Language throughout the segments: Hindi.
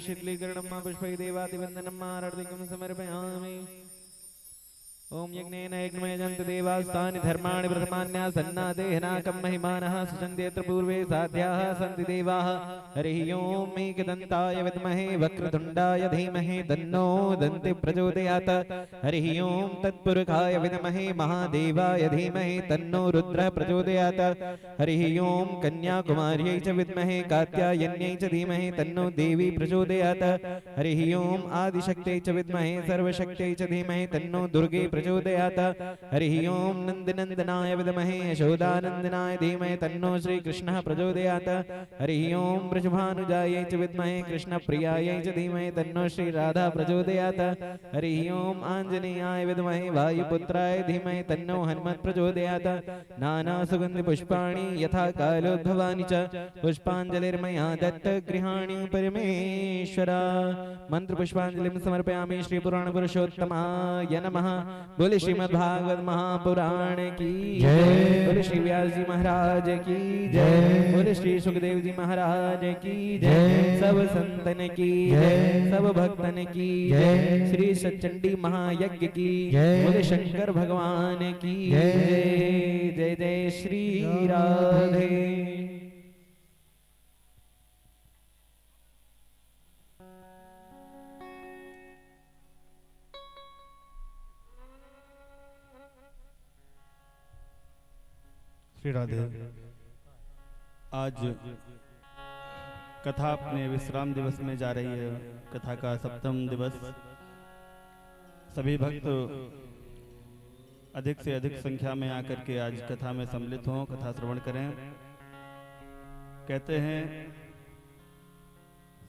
शीतलीकरणं पुष्पै देवादिवन्दनं आरतिकं समर्पयामि। ओम यज्ञेन यज्ञमयजन्त देवास्तानि धर्माणि प्रथमान्यासन्नादेहनाकं महिमानः सुचन्त्यत्र पूर्वे साध्याः सन्ति देवाः। हरिः ओम् एकदन्ताय विद्महे वक्रतुण्डाय धीमहि तन्नो दन्ति प्रचोदयात्। हरिः ओम् तत्पुरुषाय विद्महे महादेवाय धीमहि तन्नो रुद्रः प्रचोदयात्। हरिः ओम् कन्याकुमार्यै च विद्महे कात्यायन्यै च धीमहि तन्नो देवी प्रचोदयात्। हरिः ओम् आदिशक्त्यै च विद्महे सर्वशक्त्यै च धीमहि तन्नो दुर्गे प्रचोदयात्। हरिः ओम् नन्दनन्दनाय विद्महे यशोदानन्दनाय धीमहि तन्नो श्रीकृष्णः प्रचोदयात्। हरिः ओम् वृषभानुजायै च विद्महे कृष्णप्रियायै च धीमहि तन्नो श्रीराधा प्रचोदयात्। हरिः ओम् आञ्जनेयाय विद्महे वायुपुत्राय धीमहि तन्नो हनुमत् प्रचोदयात्। नानासुगन्धिपुष्पाणि यथा कालोद्भवानि च पुष्पाञ्जलिर्मया दत्तगृहाणि परमेश्वर। मन्त्रपुष्पाञ्जलिं समर्पयामि श्रीपुराणपुरुषोत्तमाय नमः। बोले श्रीमद्भागवत महापुराण की जय। बोले श्री व्यास जी महाराज की जय। बोले श्री सुखदेव जी महाराज की जय। सब संतन की जय, सब भक्तन की जय। श्री सचंडी महायज्ञ की जय। बोले शंकर भगवान की जय। जय जय श्री राधे। श्री राधे। आज कथा अपने विश्राम दिवस में जा रही है। कथा का सप्तम दिवस। सभी भक्त अधिक से अधिक संख्या में आकर के आज कथा में सम्मिलित हों, कथा श्रवण करें। कहते हैं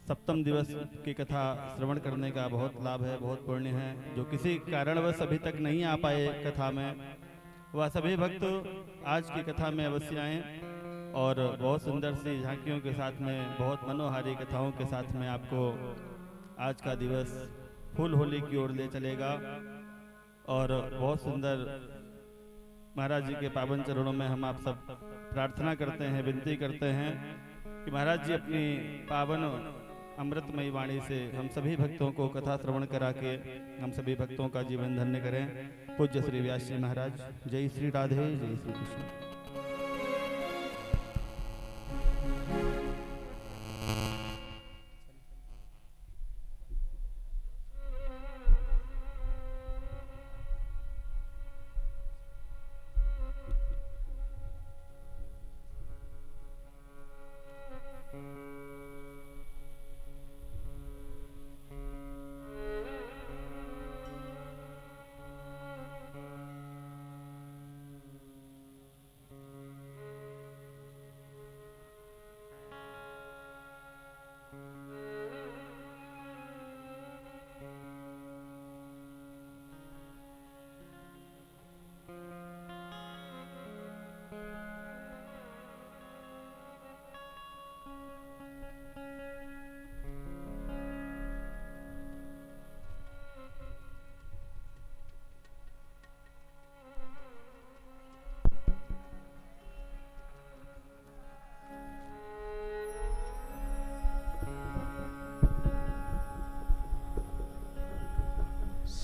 सप्तम दिवस की कथा श्रवण करने का बहुत लाभ है, बहुत पुण्य है। जो किसी कारणवश अभी तक नहीं आ पाए कथा में, वह सभी भक्त आज की कथा में अवश्य आएं और बहुत सुंदर सी झांकियों के साथ में, बहुत मनोहारी कथाओं के साथ में आपको आज का दिवस फूल होली की ओर ले चलेगा। और बहुत सुंदर महाराज जी के पावन चरणों में हम आप सब प्रार्थना करते हैं, विनती करते हैं कि महाराज जी अपनी पावन अमृतमयी वाणी से हम सभी भक्तों को कथा श्रवण करा के हम सभी भक्तों का जीवन धन्य करें। पूज्य श्री व्यास जी महाराज। जय श्री राधे, जय श्री कृष्ण।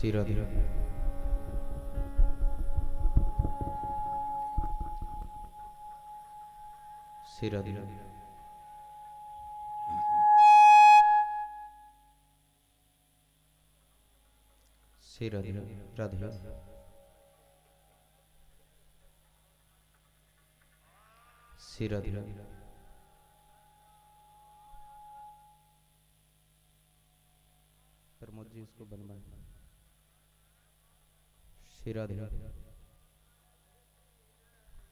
श्री राधे श्री राधे श्री राधे राधे श्री राधे प्रमोद जी इसको बनवाएं। श्री राधे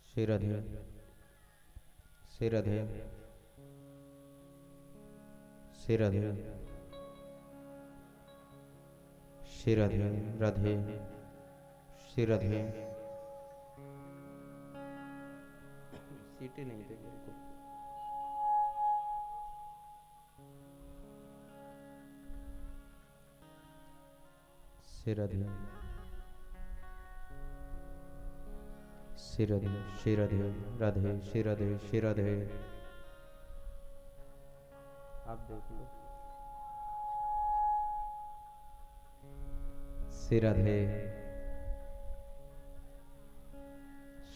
श्री राधे श्री राधे श्री राधे श्री राधे राधे श्री राधे सीटें नहीं थे मेरे को। श्री राधे श्री राधे श्री राधे राधे श्री राधे श्री राधे आप देख लो। श्री राधे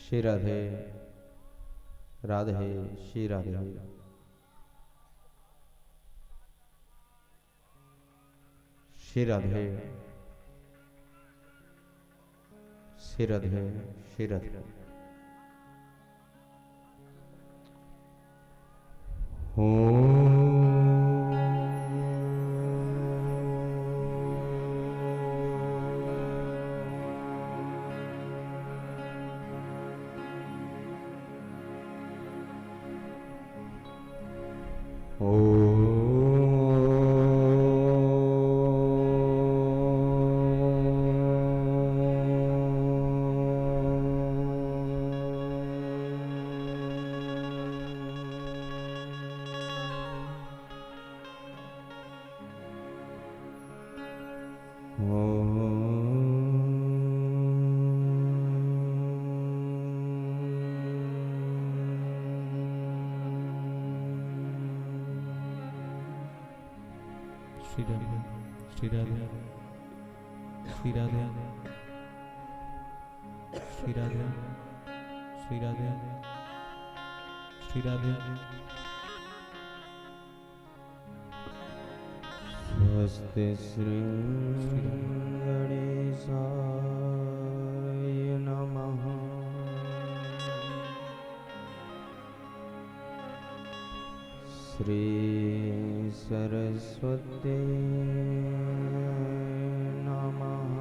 श्री राधे राधे श्री राधे श्री राधे श्री राधे श्री राधे श्री राधे श्री राधे श्री राधे श्री राधे श्री राधे श्री राधे स्वस्ति श्री गणेशाय नमः। श्री सरस्वती नमः।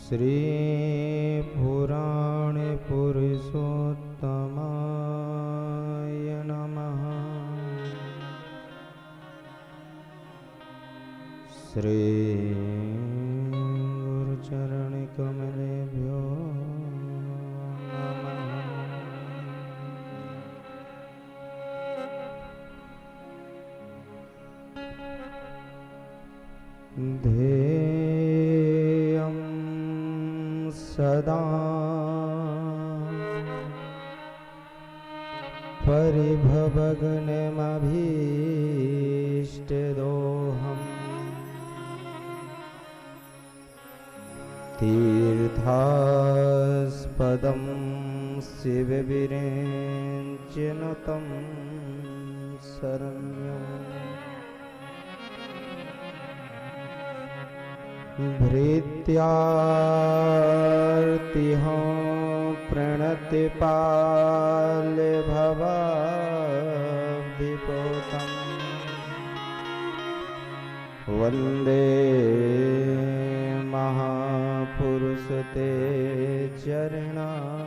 श्री पुराण पुरुषोत्तमाय नमः। श्री गुरुचरण कमलेभ्यो ध्येयं सदा परिभवग्नमभीष्टदोहम् तीर्थास्पदं शिवविरेञ्चनुतं शरण्यम् भृत्यार्तिहं प्रणतिपालभवाब्धिपोतम् वन्दे महापुरुषते चरणारविन्दम्।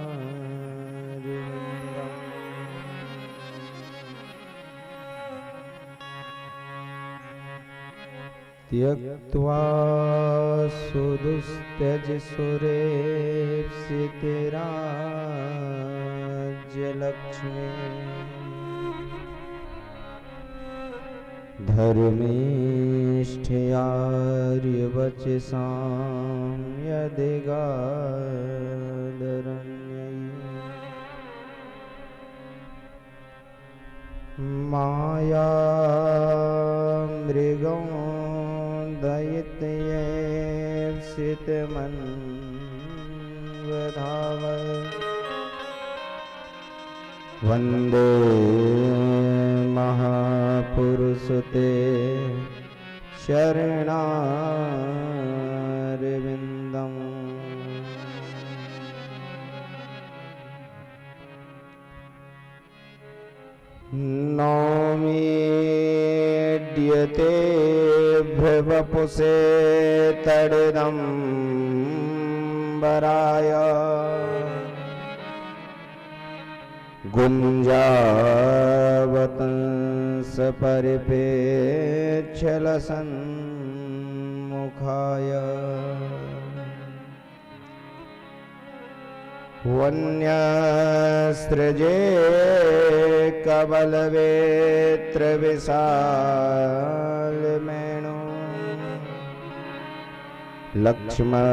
त्यक्त्वा सुदुस्त्यज सुरेप्सितराज्यलक्ष्मी धर्मीष्ठयार्यवचसां यदिगादरण्यै माया मृगं दयितयेप्सितमन्वधाव वन्दे महापुरुषते शरणारविन्दम्। नौमीड्यते भ्रवपुषे तडिदम्बराय गुञ्जावतंस परिपेक्षलसन्मुखाय वन्यसृजे कबलवेत्र विशालमेणु लक्ष्मणस्त्रिये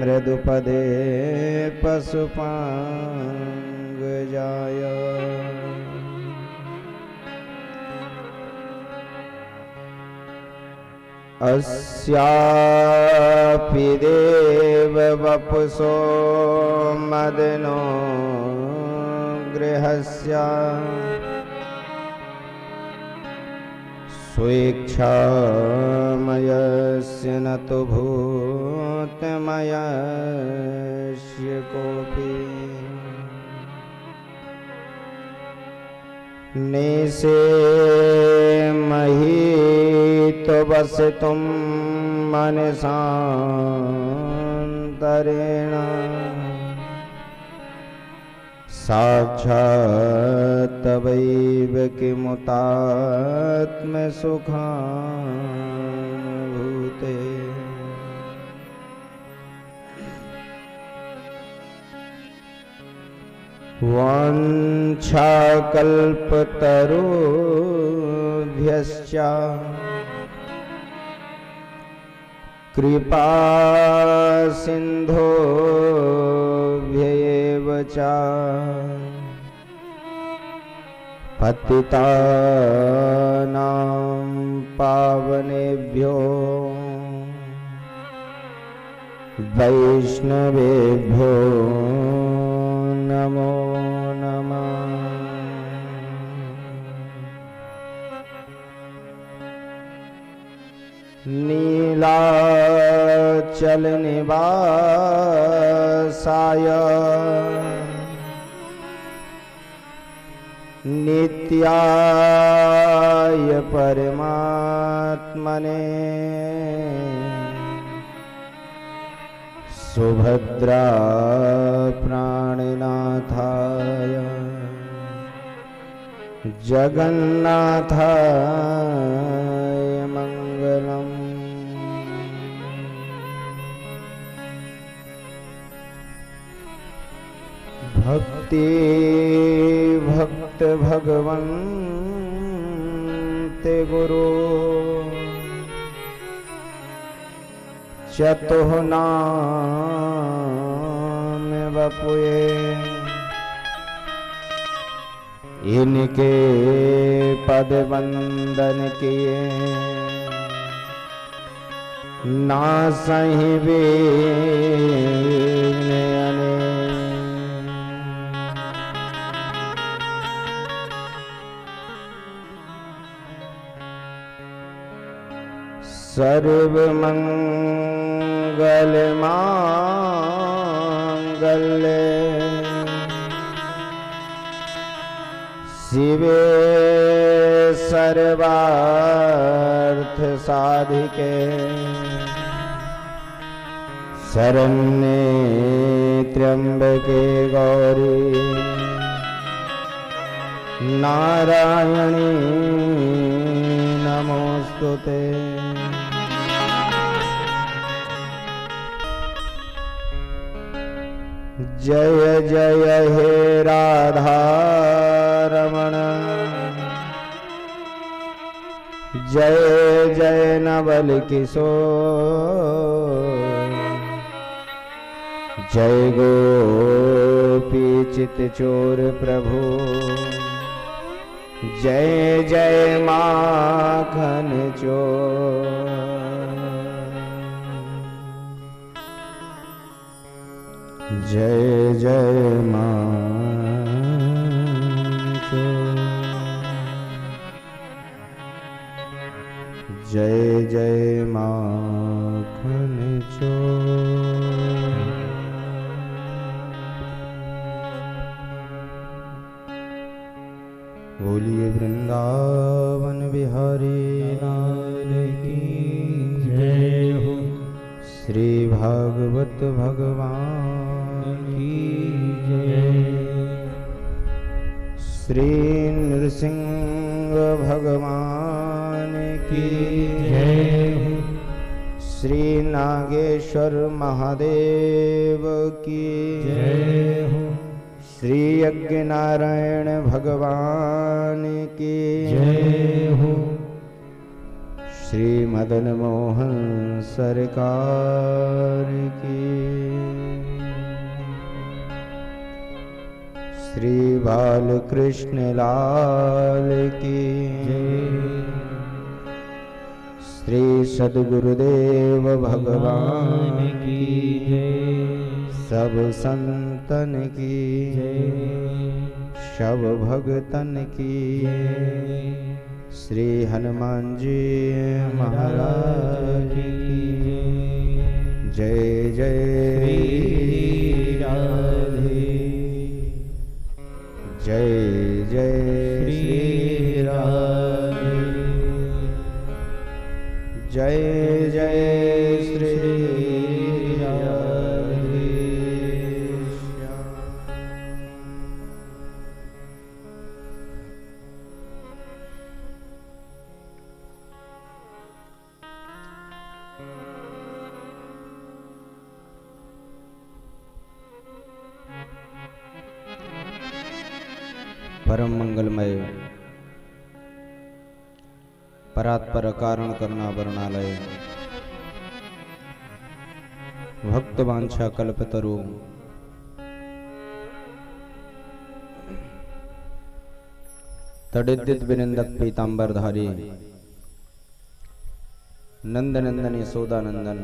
मृदुपदे पशुपाङ्गजाय अस्यापि देववपुषो मदनो गृहस्य स्वेच्छामयस्य न तु भूतमयस्य कोऽपि नेषे महीतवसितुं मनसान्तरेण साक्षात् तवैव किमुतात्मसुखानुभूते वाञ्छाकल्पतरुभ्यश्च कृपा सिन्धोभ्यैव च पतितानां पावनेभ्यो वैष्णवेभ्यो नमो नमः। नीलाचल निवासाय नित्याय परमात्मने सुभद्रा प्राणनाथाय जगन्नाथाय मंगलम्। भक्ति भक्त भगवन्ते गुरु चतुः नाम वपुए इनके पद वंदन किए ना सही अने सर्वमंगल मांगल्ये शिवे सर्वार्थ साधिके शरण्ये त्र्यंबके गौरी नारायणी नमोस्तुते। जय जय हे राधा रमण जय जय नवल किशोर जय गोपी चित चोर प्रभु जय जय माखन चोर, जय जय माखन चोर, जय जय माखन चोर। बोलिए वृंदावन बिहारी लाल की जय हो। श्री भागवत भगवान की जय। श्री नृसिंह भगवान की जय हो। श्री नागेश्वर महादेव की जय हो। श्री यज्ञ नारायण भगवान की जय हो। श्री मदन मोहन सरकार की। श्री बालकृष्ण लाल की जय। श्री सद्गुरुदेव भगवान की जय। सब संतन की जय, सब भगतन की जय। श्री हनुमान जी महाराज की जय। जय राधे, जय जय श्री राधे, जय जय श्री परम मंगलमय परात्पर कारण करना वर्णालय भक्त वांछा कल्पतरु तडिद्दित विनिंदक पीतांबरधारी नंदनंदन यशोदानंदन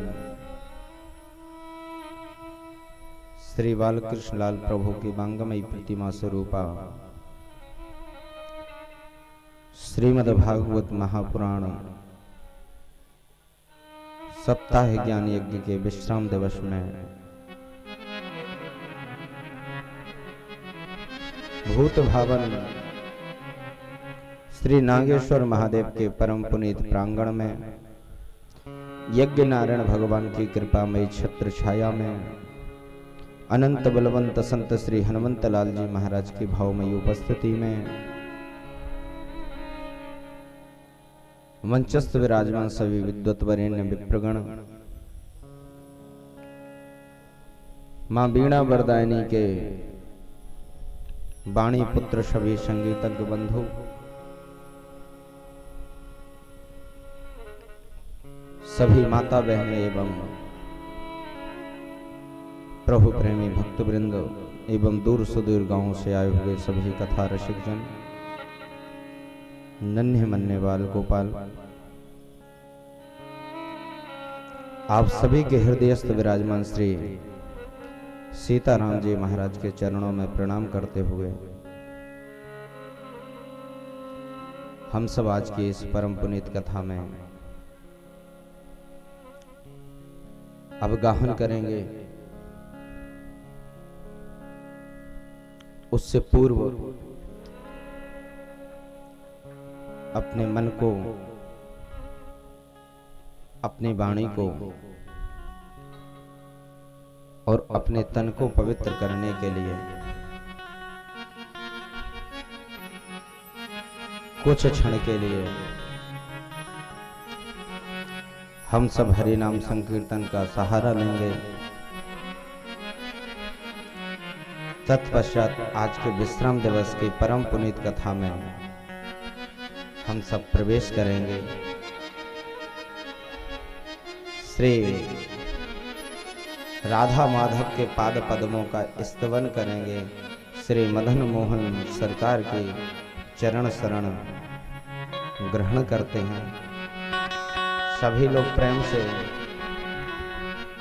श्री बालकृष्ण लाल प्रभु की बांगमयी प्रतिमा स्वरूपा श्रीमद् भागवत महापुराण सप्ताह ज्ञान यज्ञ के विश्राम दिवस में भूत भावन श्री नागेश्वर महादेव के परम पुनीत प्रांगण में यज्ञ नारायण भगवान की कृपामयी छत्र छाया में अनंत बलवंत संत श्री हनुमंत लाल जी महाराज की भावमयी उपस्थिति में मंचस्थ विराजमान सभी विद्वत वरेण्य विप्रगण मां बीणा वरदायनी के वाणी पुत्र सभी संगीतज्ञ बंधु, सभी माता बहनें एवं प्रभु प्रेमी भक्त वृंद एवं दूर सुदूर गांवों से आए हुए सभी कथा रसिक जन, नन्हे मन्ने बाल गोपाल, आप सभी के हृदयस्थ विराजमान श्री सीताराम जी महाराज के चरणों में प्रणाम करते हुए हम सब आज की इस परम पुनीत कथा में अवगाहन करेंगे। उससे पूर्व अपने मन को, अपनी वाणी को और अपने तन को पवित्र करने के लिए कुछ क्षण के लिए हम सब हरि नाम संकीर्तन का सहारा लेंगे। तत्पश्चात आज के विश्राम दिवस की परम पुनीत कथा में हम सब प्रवेश करेंगे। श्री राधा माधव के पाद पद्मों का स्तवन करेंगे। श्री मदन मोहन सरकार की चरण शरण ग्रहण करते हैं। सभी लोग प्रेम से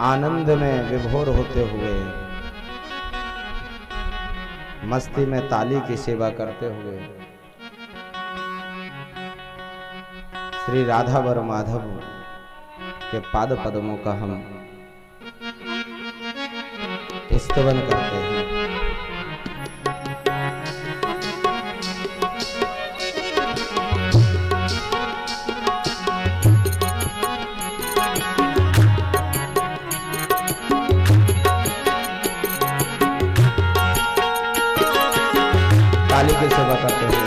आनंद में विभोर होते हुए मस्ती में ताली की सेवा करते हुए श्री राधा वर माधव के पाद पद्मों का हम स्तवन करते हैं। ताली की सेवा करते हुए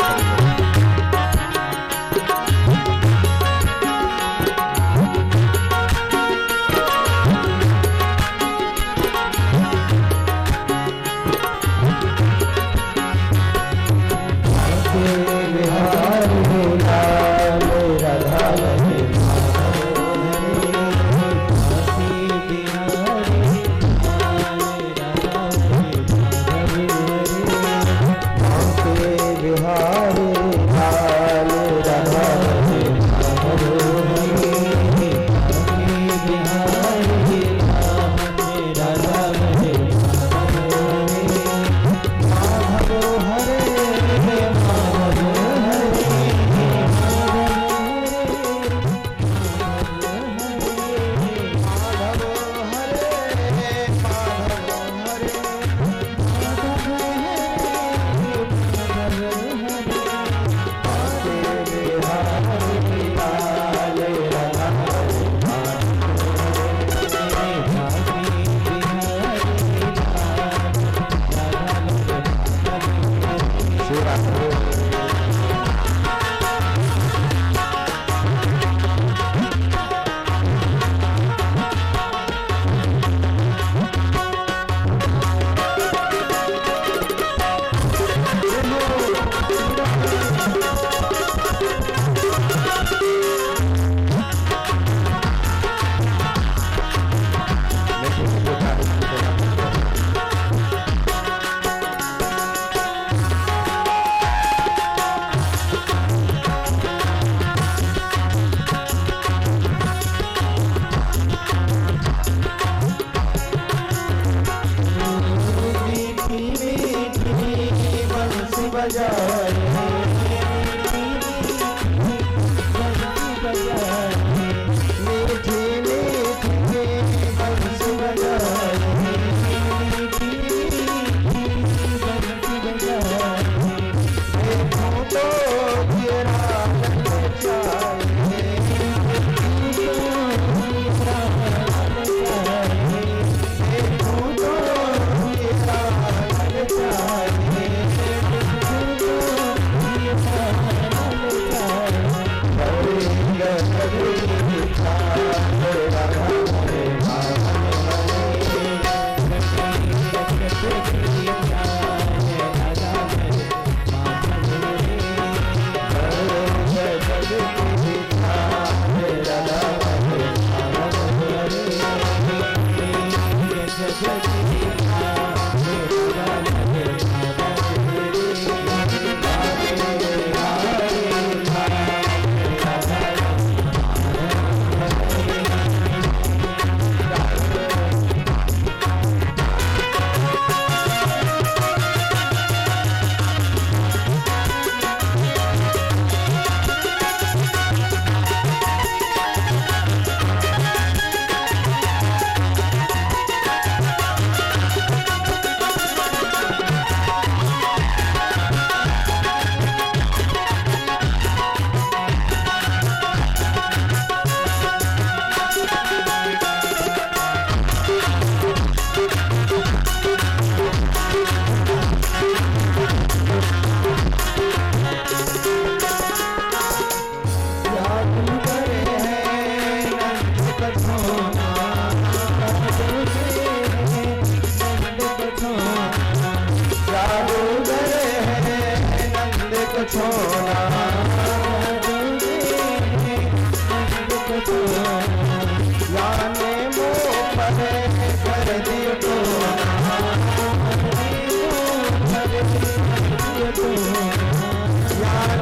Yeah.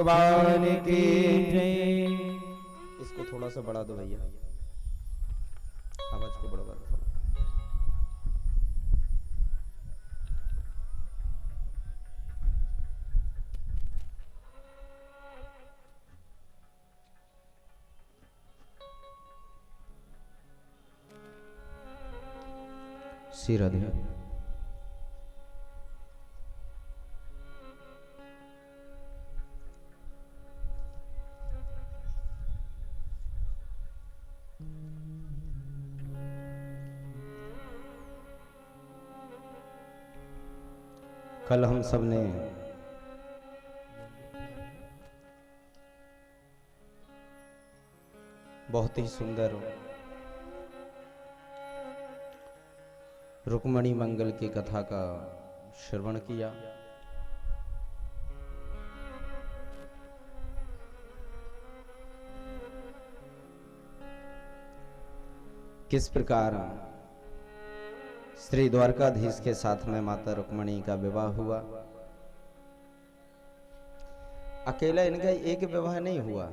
भगवान की जय। इसको थोड़ा सा बढ़ा दो भैया, आवाज को बढ़वा दो। श्री राधे। कल हम सब ने बहुत ही सुंदर रुक्मणी मंगल की कथा का श्रवण किया। किस प्रकार श्री द्वारकाधीश के साथ में माता रुक्मणी का विवाह हुआ। अकेला इनका एक विवाह नहीं हुआ,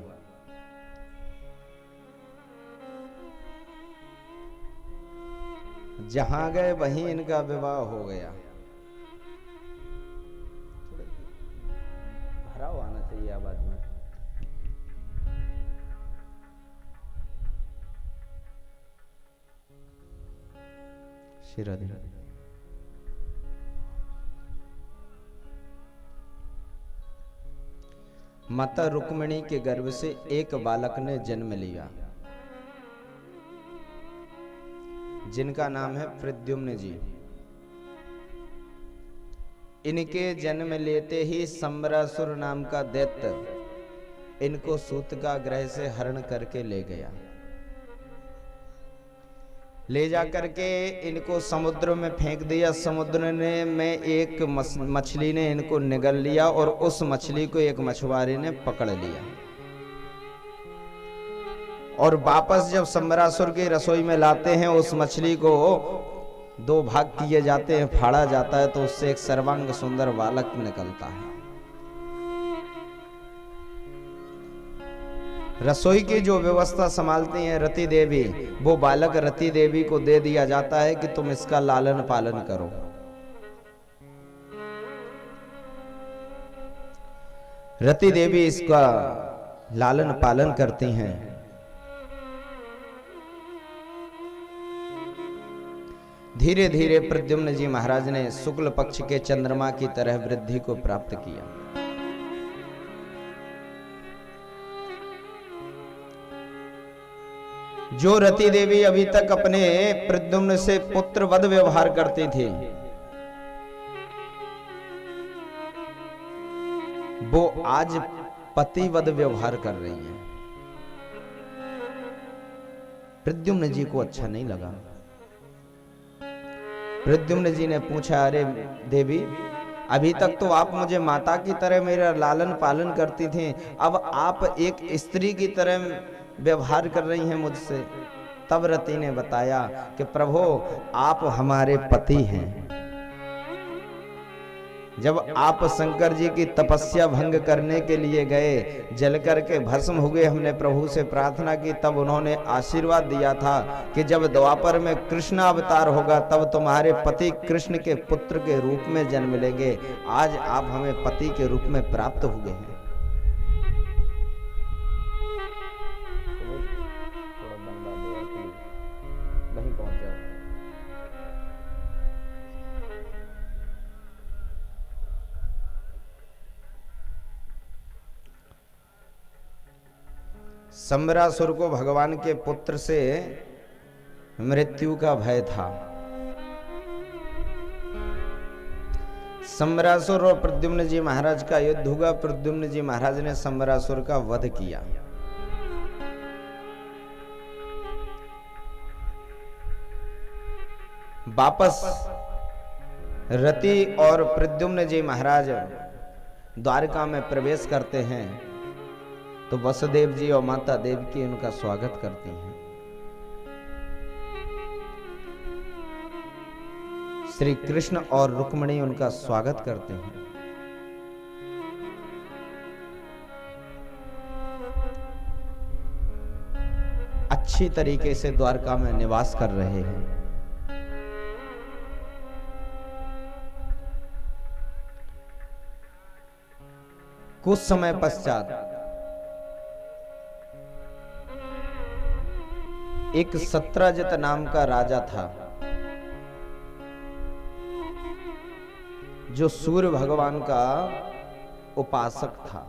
जहां गए वहीं इनका विवाह हो गया। भराव आना चाहिए आवाज में। श्री राधे। माता रुक्मिणी के गर्भ से एक बालक ने जन्म लिया, जिनका नाम है प्रद्युम्न जी। इनके जन्म लेते ही सम्बरासुर नाम का दैत्य इनको सूतकागृह से हरण करके ले गया। ले जा करके इनको समुद्र में फेंक दिया। समुद्र में एक मछली ने इनको निगल लिया और उस मछली को एक मछुआरे ने पकड़ लिया। और वापस जब सम्बरासुर की रसोई में लाते हैं, उस मछली को दो भाग किए जाते हैं, फाड़ा जाता है, तो उससे एक सर्वांग सुंदर बालक निकलता है। रसोई की जो व्यवस्था संभालती हैं रति देवी, वो बालक रति देवी को दे दिया जाता है कि तुम इसका लालन पालन करो। रति देवी इसका लालन पालन करती हैं। धीरे धीरे प्रद्युम्न जी महाराज ने शुक्ल पक्ष के चंद्रमा की तरह वृद्धि को प्राप्त किया। जो रति देवी अभी तक अपने प्रद्युम्न से पुत्रवध व्यवहार करती थी, वो आज पतिवध व्यवहार कर रही है। प्रद्युम्न जी को अच्छा नहीं लगा। प्रद्युम्न जी ने पूछा, अरे देवी, अभी तक तो आप मुझे माता की तरह मेरा लालन पालन करती थी, अब आप एक स्त्री की तरह व्यवहार कर रही हैं मुझसे। तब रति ने बताया कि प्रभु, आप हमारे पति हैं। जब आप शंकर जी की तपस्या भंग करने के लिए गए, जल करके भस्म हुए, हमने प्रभु से प्रार्थना की, तब उन्होंने आशीर्वाद दिया था कि जब द्वापर में कृष्ण अवतार होगा तब तुम्हारे पति कृष्ण के पुत्र के रूप में जन्म लेंगे। आज आप हमें पति के रूप में प्राप्त हुए हैं। वहीं पहुंच जाओ। सम्बरासुर को भगवान के पुत्र से मृत्यु का भय था। सम्बरासुर और प्रद्युम्न जी महाराज का युद्ध हुआ। प्रद्युम्न जी महाराज ने सम्बरासुर का वध किया। वापस रति और प्रद्युम्न जी महाराज द्वारका में प्रवेश करते हैं तो वसुदेव जी और माता देवकी उनका स्वागत करती हैं। श्री कृष्ण और रुक्मिणी उनका स्वागत करते हैं। अच्छी तरीके से द्वारका में निवास कर रहे हैं। कुछ समय पश्चात एक सत्राजित नाम का राजा था, जो सूर्य भगवान का उपासक था।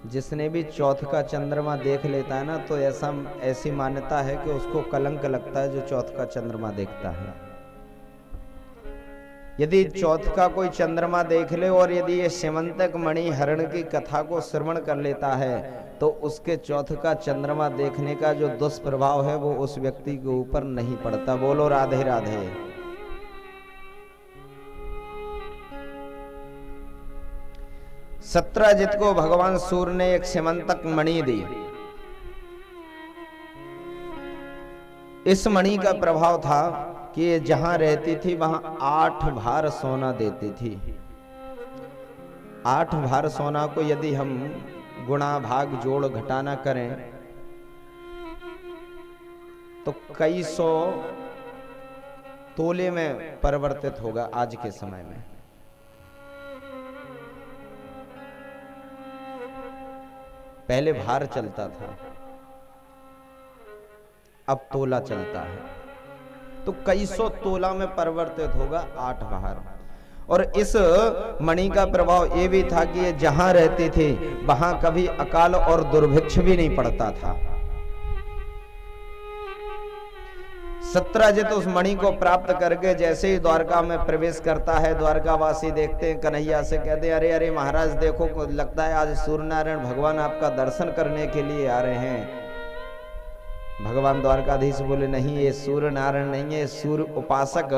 जिसने भी चौथ का चंद्रमा देख लेता है ना, तो ऐसी मान्यता है कि उसको कलंक लगता है जो चौथ का चंद्रमा देखता है। यदि चौथ का कोई चंद्रमा देख ले और यदि ये स्यमंतक मणि हरण की कथा को श्रवण कर लेता है, तो उसके चौथ का चंद्रमा देखने का जो दुष्प्रभाव है वो उस व्यक्ति के ऊपर नहीं पड़ता। बोलो राधे राधे। सत्राजित को भगवान सूर्य ने एक स्यमंतक मणि दी। इस मणि का प्रभाव था कि ये जहां रहती थी वहां 8 भार सोना देती थी। 8 भार सोना को यदि हम गुणा भाग जोड़ घटाना करें तो कई सौ तोले में परिवर्तित होगा आज के समय में। पहले भार चलता था, अब तोला चलता है, तो कई सौ तोला में परिवर्तित होगा 8 भार। और इस मणि का प्रभाव ये भी था कि ये जहां रहती थी वहां कभी अकाल और दुर्भिक्ष भी नहीं पड़ता था। सत्राजित उस मणि को प्राप्त करके जैसे ही द्वारका में प्रवेश करता है, द्वारकावासी देखते हैं, कन्हैया से कहते हैं, अरे अरे महाराज देखो, लगता है आज सूर्य नारायण भगवान आपका दर्शन करने के लिए आ रहे हैं। भगवान द्वारकाधीश बोले, नहीं, ये सूर्य नारायण नहीं है, सूर्य उपासक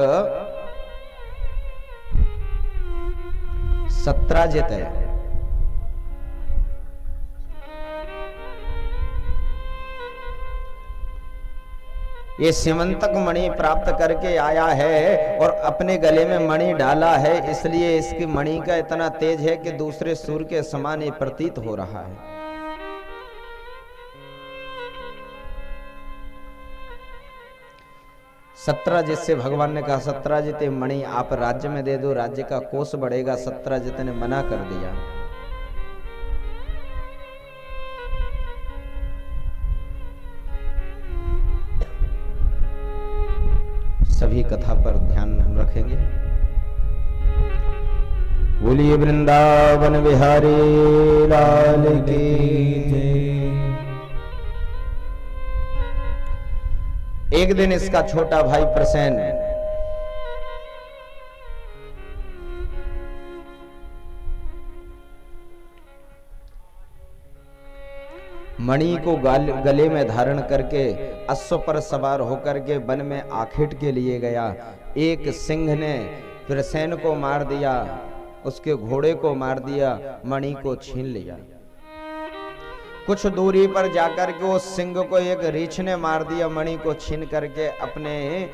सत्राजित है। ये स्यमंतक मणि प्राप्त करके आया है और अपने गले में मणि डाला है, इसलिए इसकी मणि का इतना तेज है कि दूसरे सूर्य के समान ये प्रतीत हो रहा है। सत्राजित से भगवान ने कहा, सत्राजित ये मणि आप राज्य में दे दो, राज्य का कोष बढ़ेगा। सत्राजित ने मना कर दिया। सभी कथा पर ध्यान रखेंगे। बोलिए वृंदावन बिहारी लाल की जय। एक दिन इसका छोटा भाई प्रसेन मणि को गले में धारण करके अश्व पर सवार होकर के वन में आखेट के लिए गया। एक सिंह ने प्रसेन को मार दिया, उसके घोड़े को मार दिया, मणि को छीन लिया। कुछ दूरी पर जाकर के उस सिंह को एक रीछ ने मार दिया, मणि को छीन करके अपने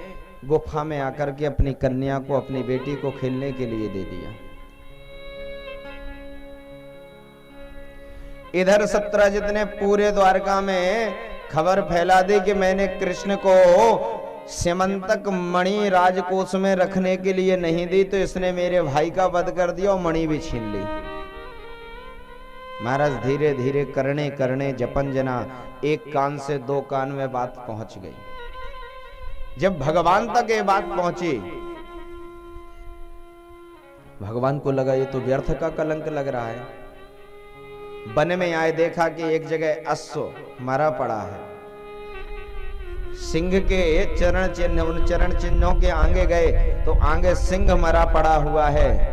गुफा में आकर के अपनी कन्या को, अपनी बेटी को खेलने के लिए दे दिया। इधर सत्राजित ने पूरे द्वारका में खबर फैला दी कि मैंने कृष्ण को स्यमंतक मणि राजकोष में रखने के लिए नहीं दी, तो इसने मेरे भाई का वध कर दिया और मणि भी छीन ली। महाराज धीरे धीरे करने करने जपन जना, एक कान से 2 कान में बात पहुंच गई। जब भगवान तक ये बात पहुंची, भगवान को लगा ये तो व्यर्थ का कलंक लग रहा है। वन में आए, देखा कि एक जगह अश्व मरा पड़ा है। सिंह के चरण चिन्ह, उन चरण चिन्हों के आगे गए तो आगे सिंह मरा पड़ा हुआ है,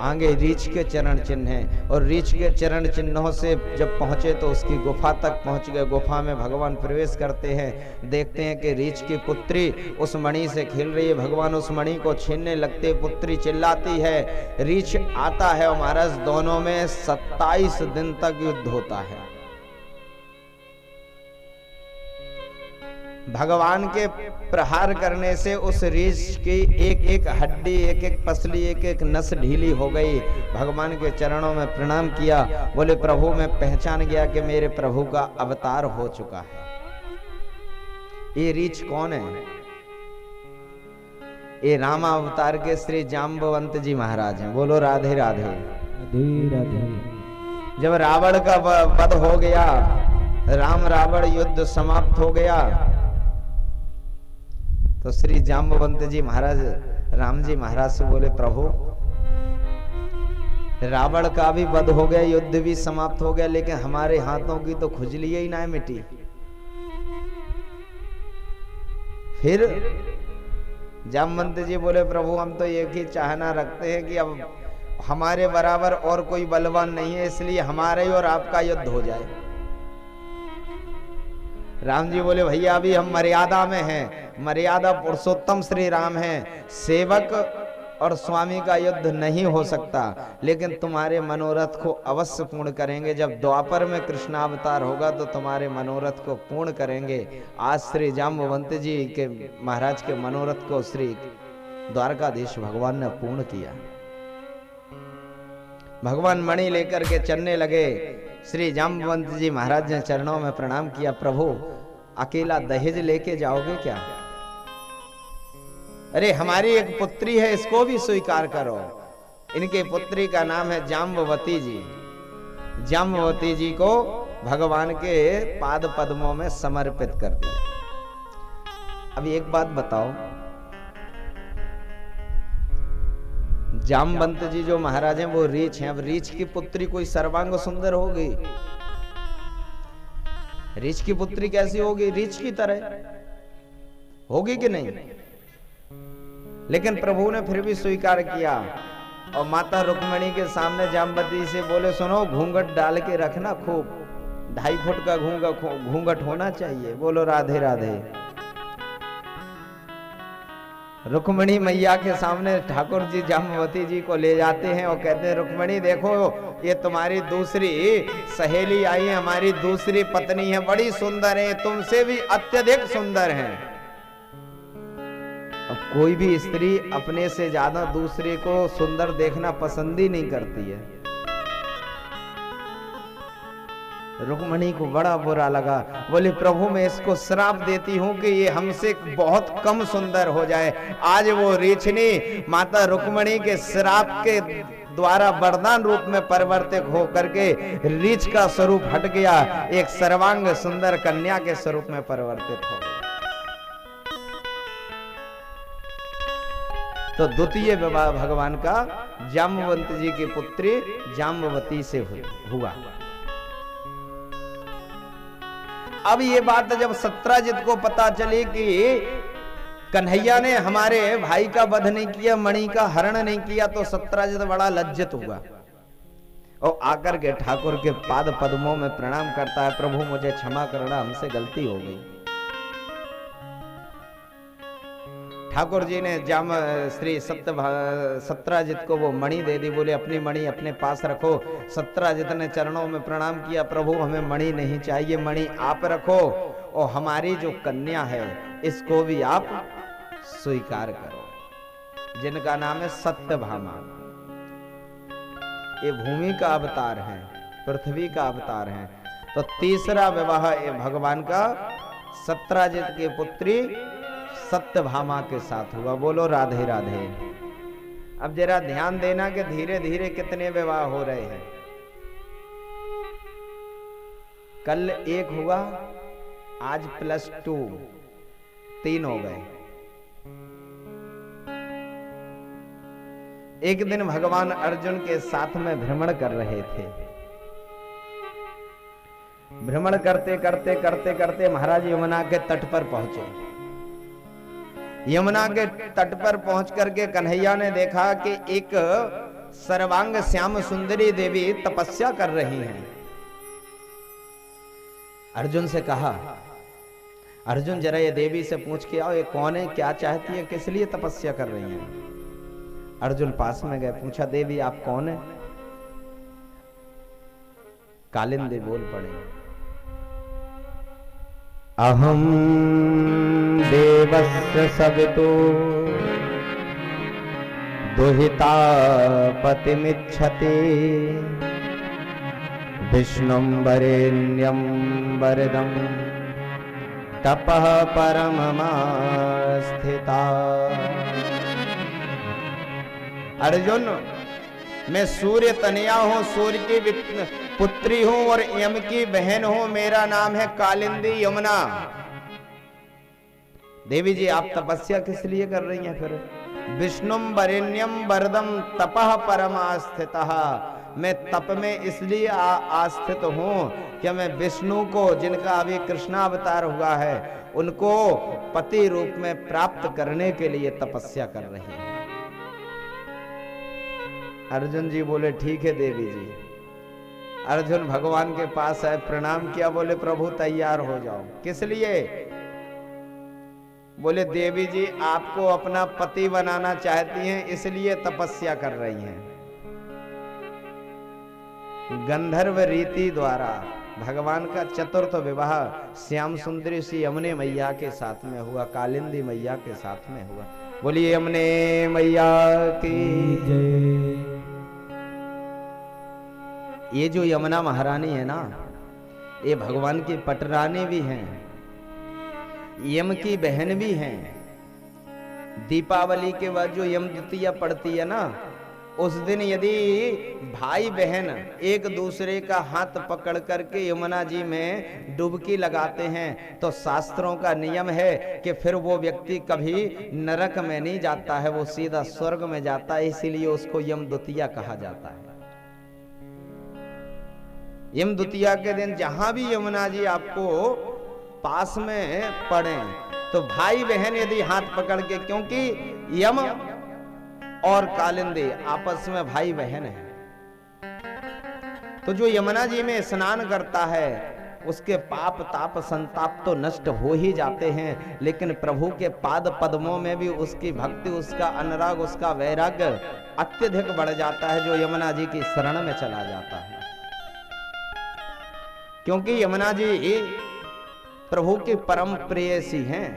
आगे रीछ के चरण चिन्ह हैं। और रीछ के चरण चिन्हों से जब पहुंचे तो उसकी गुफा तक पहुंच गए। गुफा में भगवान प्रवेश करते हैं, देखते हैं कि रीछ की पुत्री उस मणि से खेल रही है। भगवान उस मणि को छीनने लगते, पुत्री चिल्लाती है, रीछ आता है और महाराज दोनों में 27 दिन तक युद्ध होता है। भगवान के प्रहार करने से उस रीछ की एक एक हड्डी, एक एक पसली, एक एक नस ढीली हो गई। भगवान के चरणों में प्रणाम किया, बोले प्रभु मैं पहचान गया कि मेरे प्रभु का अवतार हो चुका है। ये रीछ कौन है? ये रामा अवतार के श्री जाम्बवंत जी महाराज हैं। बोलो राधे राधे। राधे राधे। जब रावण का वध हो गया, राम रावण युद्ध समाप्त हो गया, तो श्री जाम्बवंत जी महाराज राम जी महाराज से बोले प्रभु रावण का भी वध हो गया, युद्ध भी समाप्त हो गया, लेकिन हमारे हाथों की तो खुजली ही ना मिटी। फिर जामवंत जी बोले प्रभु हम तो एक ही चाहना रखते हैं कि अब हमारे बराबर और कोई बलवान नहीं है, इसलिए हमारे और आपका युद्ध हो जाए। राम जी बोले भैया अभी हम मर्यादा में हैं, मर्यादा पुरुषोत्तम श्री राम हैं, सेवक और स्वामी का युद्ध नहीं हो सकता, लेकिन तुम्हारे मनोरथ को अवश्य पूर्ण करेंगे। जब द्वापर में कृष्णावतार होगा तो तुम्हारे मनोरथ को पूर्ण करेंगे। आज श्री जाम्बवंत जी के महाराज के मनोरथ को श्री द्वारकाधीश भगवान ने पूर्ण किया। भगवान मणि लेकर के चलने लगे। श्री जाम्बवंत जी महाराज ने चरणों में प्रणाम किया, प्रभु अकेला दहेज लेके जाओगे क्या? अरे हमारी एक पुत्री है, इसको भी स्वीकार करो। इनके पुत्री का नाम है जाम्बवती जी। जाम्बवती जी को भगवान के पाद पद्मों में समर्पित कर दिया। अब एक बात बताओ, जामवंत जी जो महाराज हैं वो रीछ हैं। अब रीछ की पुत्री कोई सर्वांग सुंदर होगी? रीछ की पुत्री कैसी होगी? रीछ की तरह होगी कि नहीं? लेकिन प्रभु ने फिर भी स्वीकार किया और माता रुक्मिणी के सामने जाम्बवती से बोले सुनो घूंघट डाल के रखना, खूब 2.5 फुट का घूंघट होना चाहिए। बोलो राधे राधे। रुक्मिणी मैया के सामने ठाकुर जी जाम्बवती जी को ले जाते हैं और कहते हैं रुक्मिणी देखो ये तुम्हारी दूसरी सहेली आई है, हमारी दूसरी पत्नी है, बड़ी सुंदर है, तुमसे भी अत्यधिक सुंदर है। अब कोई भी स्त्री अपने से ज्यादा दूसरे को सुंदर देखना पसंद ही नहीं करती है। रुक्मिणी को बड़ा बुरा लगा, बोले प्रभु मैं इसको श्राप देती हूँ कि ये हमसे बहुत कम सुंदर हो जाए। आज वो रीछनी माता रुक्मिणी के श्राप के द्वारा वरदान रूप में परिवर्तित हो करके रीछ का स्वरूप हट गया, एक सर्वांग सुंदर कन्या के स्वरूप में परिवर्तित हो गया। तो द्वितीय विवाह भगवान का जाम्बवंत जी की पुत्री जाम्बवती से हुआ। अब ये बात जब सत्राजित को पता चली कि कन्हैया ने हमारे भाई का वध नहीं किया, मणि का हरण नहीं किया, तो सत्राजित बड़ा लज्जित हुआ और आकर के ठाकुर के पाद पद्मों में प्रणाम करता है, प्रभु मुझे क्षमा करना, हमसे गलती हो गई। ठाकुर जी ने श्री सत्राजित को वो मणि दे दी, बोले अपनी मणि अपने पास रखो। सत्राजित ने चरणों में प्रणाम किया, प्रभु हमें मणि नहीं चाहिए, मणि आप रखो और हमारी जो कन्या है इसको भी आप स्वीकार करो, जिनका नाम है सत्यभामा। ये भूमि का अवतार है, पृथ्वी का अवतार है। तो तीसरा विवाह भगवान का सत्राजित की पुत्री सत्यभामा के साथ हुआ। बोलो राधे राधे। अब जरा ध्यान देना कि धीरे धीरे कितने विवाह हो रहे हैं। कल 1 हुआ, आज +2, 3 हो गए। एक दिन भगवान अर्जुन के साथ में भ्रमण कर रहे थे। भ्रमण करते करते करते करते महाराज यमुना के तट पर पहुंचे। यमुना के तट पर पहुंच करके कन्हैया ने देखा कि एक सर्वांग श्याम सुंदरी देवी तपस्या कर रही हैं। अर्जुन से कहा, अर्जुन जरा ये देवी से पूछ के आओ, ये कौन है, क्या चाहती है, किस लिए तपस्या कर रही हैं। अर्जुन पास में गए, पूछा देवी आप कौन है। कालिंदी बोल पड़े, अहम देवस्य सवितो दुहिता पतिमिच्छति विष्णुं वरेण्यं वरदं तपः परममास्थिता। अर्जुन, मैं सूर्य तनया हूँ, सूर्य की पुत्री हूँ और यम की बहन हूँ। मेरा नाम है कालिंदी यमुना। देवी जी, आप तपस्या किस लिए कर रही हैं फिर? विष्णुम वरेण्यम वरदम तपः परमास्थितः। मैं तप में इसलिए आस्थित हूँ कि मैं विष्णु को, जिनका अभी कृष्णावतार हुआ है, उनको पति रूप में प्राप्त करने के लिए तपस्या कर रही हूँ। अर्जुन जी बोले ठीक है देवी जी। अर्जुन भगवान के पास आए, प्रणाम किया, बोले प्रभु तैयार हो जाओ। किस लिए? बोले देवी जी आपको अपना पति बनाना चाहती हैं, इसलिए तपस्या कर रही हैं। गंधर्व रीति द्वारा भगवान का चतुर्थ विवाह श्याम सुंदरी सी यमुने मैया के साथ में हुआ, कालिंदी मैया के साथ में हुआ। बोलिए यमुने मैया की जय। ये जो यमुना महारानी है ना, ये भगवान की पटरानी भी हैं, यम की बहन भी हैं। दीपावली के बाद जो यम द्वितीया पड़ती है ना, उस दिन यदि भाई बहन एक दूसरे का हाथ पकड़ करके यमुना जी में डुबकी लगाते हैं तो शास्त्रों का नियम है कि फिर वो व्यक्ति कभी नरक में नहीं जाता है, वो सीधा स्वर्ग में जाता है। इसीलिए उसको यम द्वितीया कहा जाता है। यम द्वितीया के दिन जहां भी यमुना जी आपको पास में पड़े तो भाई बहन यदि हाथ पकड़ के, क्योंकि यम और कालिंदी आपस में भाई बहन है, तो जो यमुना जी में स्नान करता है उसके पाप ताप संताप तो नष्ट हो ही जाते हैं, लेकिन प्रभु के पाद पद्मों में भी उसकी भक्ति, उसका अनुराग, उसका वैराग्य अत्यधिक बढ़ जाता है, जो यमुना जी की शरण में चला जाता है। क्योंकि यमुना जी प्रभु की परम प्रेयसी हैं।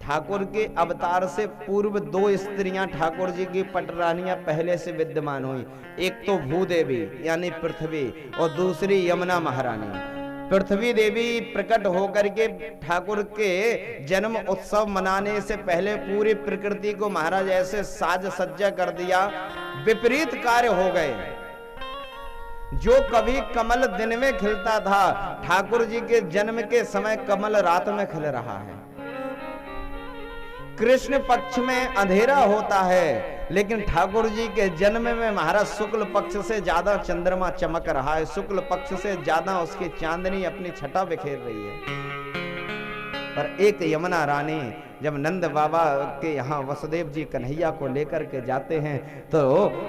ठाकुर के अवतार से पूर्व दो स्त्रियां ठाकुर जी की पटरानियां पहले से विद्यमान हुई। एक तो भूदेवी यानी पृथ्वी और दूसरी यमुना महारानी। पृथ्वी देवी प्रकट होकर के ठाकुर के जन्म उत्सव मनाने से पहले पूरी प्रकृति को महाराज ऐसे साज सज्जा कर दिया, विपरीत कार्य हो गए। जो कभी कमल दिन में खिलता था, ठाकुर जी के जन्म के समय कमल रात में खिल रहा है। कृष्ण पक्ष में अंधेरा होता है, लेकिन ठाकुर जी के जन्म में महाराज शुक्ल पक्ष से ज्यादा चंद्रमा चमक रहा है, शुक्ल पक्ष से ज्यादा उसकी चांदनी अपनी छटा बिखेर रही है। पर एक यमुना रानी जब नंद बाबा के यहाँ वसुदेव जी कन्हैया को लेकर के जाते हैं तो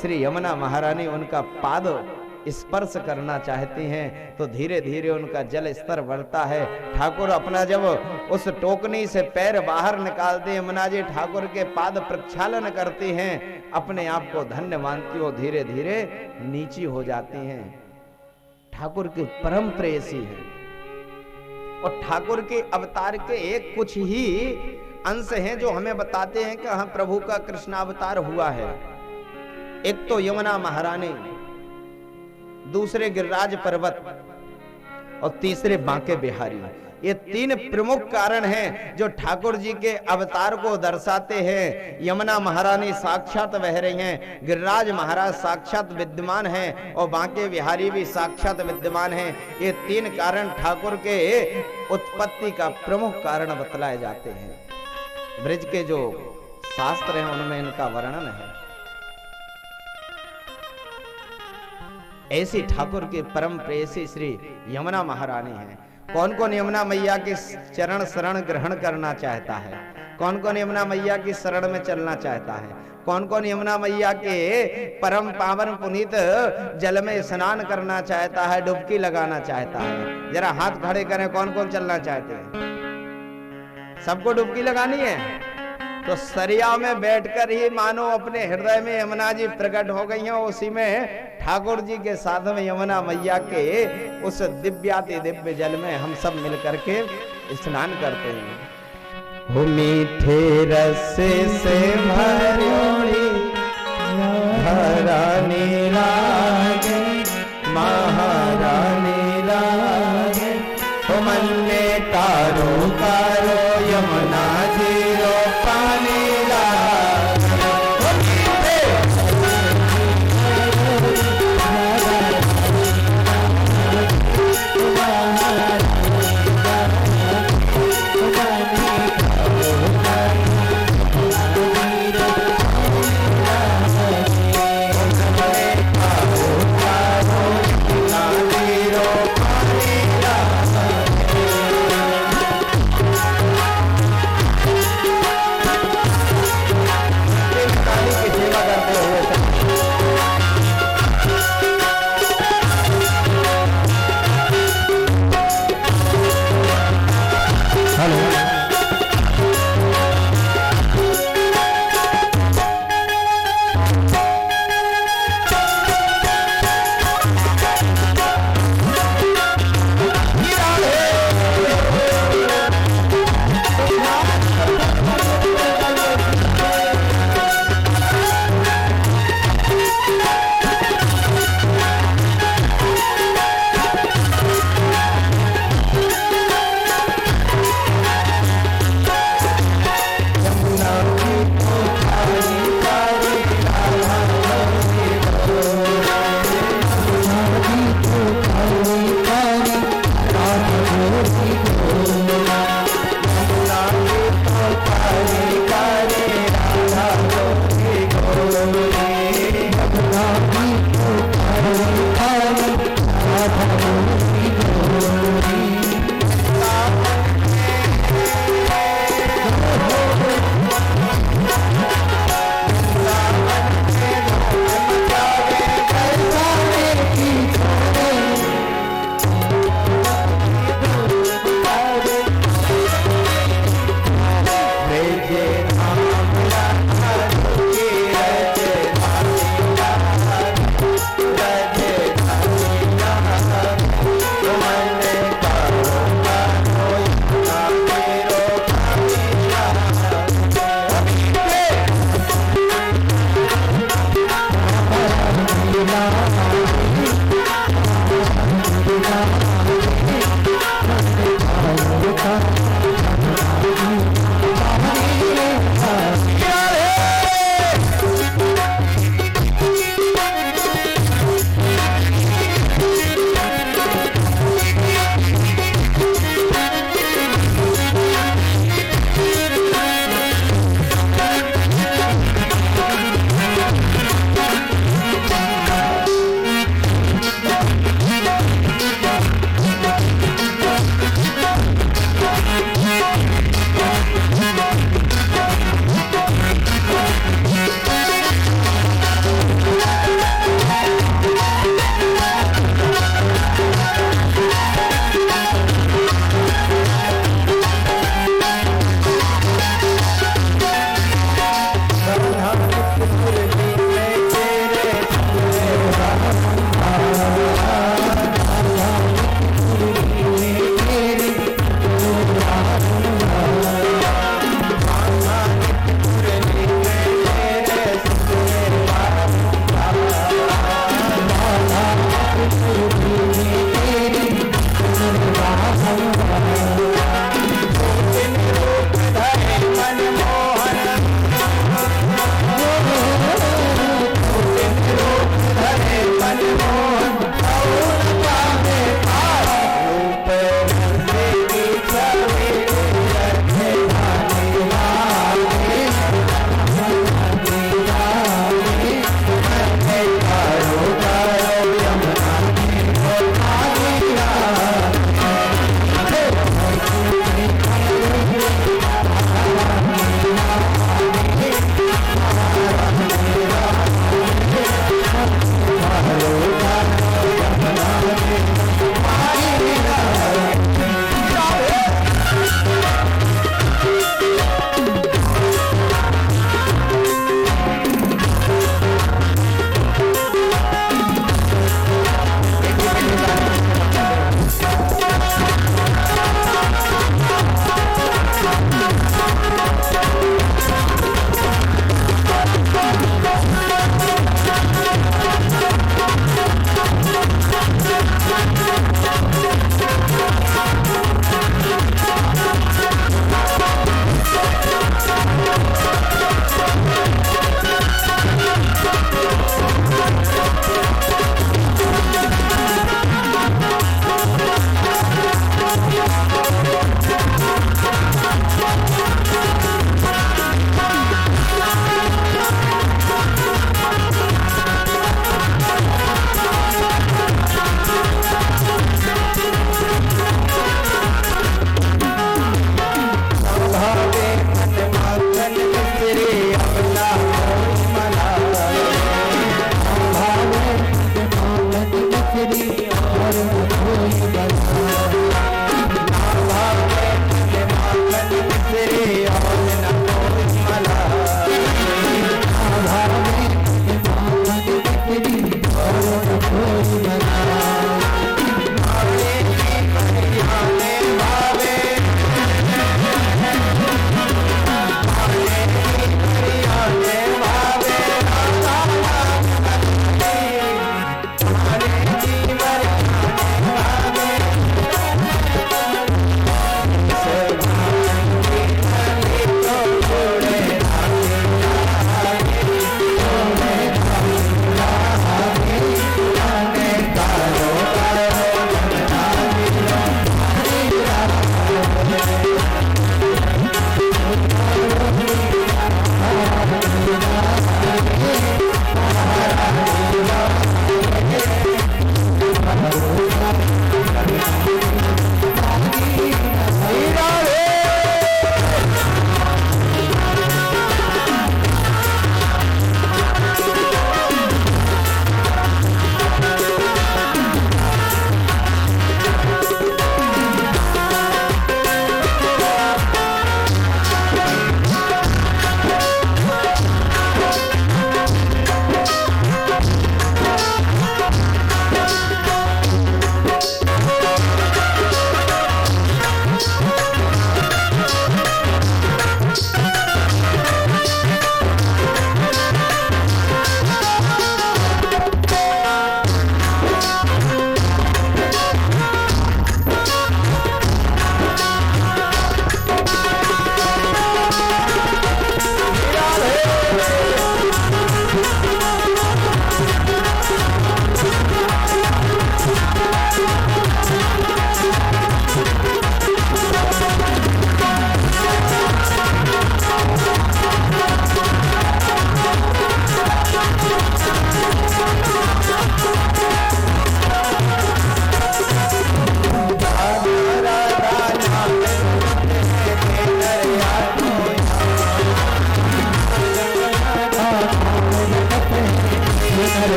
श्री यमुना महारानी उनका पाद स्पर्श करना चाहती हैं, तो धीरे धीरे उनका जल स्तर बढ़ता है। ठाकुर अपना जब उस टोकनी से पैर बाहर निकालते, यमुना जी ठाकुर के पाद प्रक्षालन करती हैं, अपने आप को धन्य मानती हो, धीरे धीरे नीची हो जाती हैं। ठाकुर की परम प्रेयसी है और ठाकुर के अवतार के एक कुछ ही अंश हैं जो हमें बताते हैं कि हाँ प्रभु का कृष्णावतार हुआ है। एक तो यमुना महारानी, दूसरे गिरिराज पर्वत और तीसरे बांके बिहारी। ये तीन प्रमुख कारण हैं जो ठाकुर जी के अवतार को दर्शाते हैं। यमुना महारानी साक्षात बह रही हैं, गिरिराज महाराज साक्षात विद्यमान हैं और बांके बिहारी भी साक्षात विद्यमान हैं। ये तीन कारण ठाकुर के उत्पत्ति का प्रमुख कारण बतलाए जाते हैं। ब्रज के जो शास्त्र हैं उनमें इनका वर्णन है। ऐसी ठाकुर के परम प्रेयसी श्री यमुना महारानी हैं। कौन कौन यमुना मैया की चरण शरण ग्रहण करना चाहता है? कौन कौन यमुना मैया की शरण में चलना चाहता है? कौन कौन यमुना मैया के परम पावन पुनीत जल में स्नान करना चाहता है, डुबकी लगाना चाहता है? जरा हाथ खड़े करें, कौन कौन चलना चाहते हैं? सबको डुबकी लगानी है? तो सरिया में बैठकर ही मानो अपने हृदय में यमुना जी प्रकट हो गई हैं। उसी में ठाकुर जी के साथ में यमुना मैया के उस दिव्याति दिव्य जल में हम सब मिलकर के स्नान करते हैं। हो मीठे रसे से भरोड़ी महारानी लागे, महारानी लागे, तो मन में कारो कारो यमुना जी रो पानी लागे। हो मीठे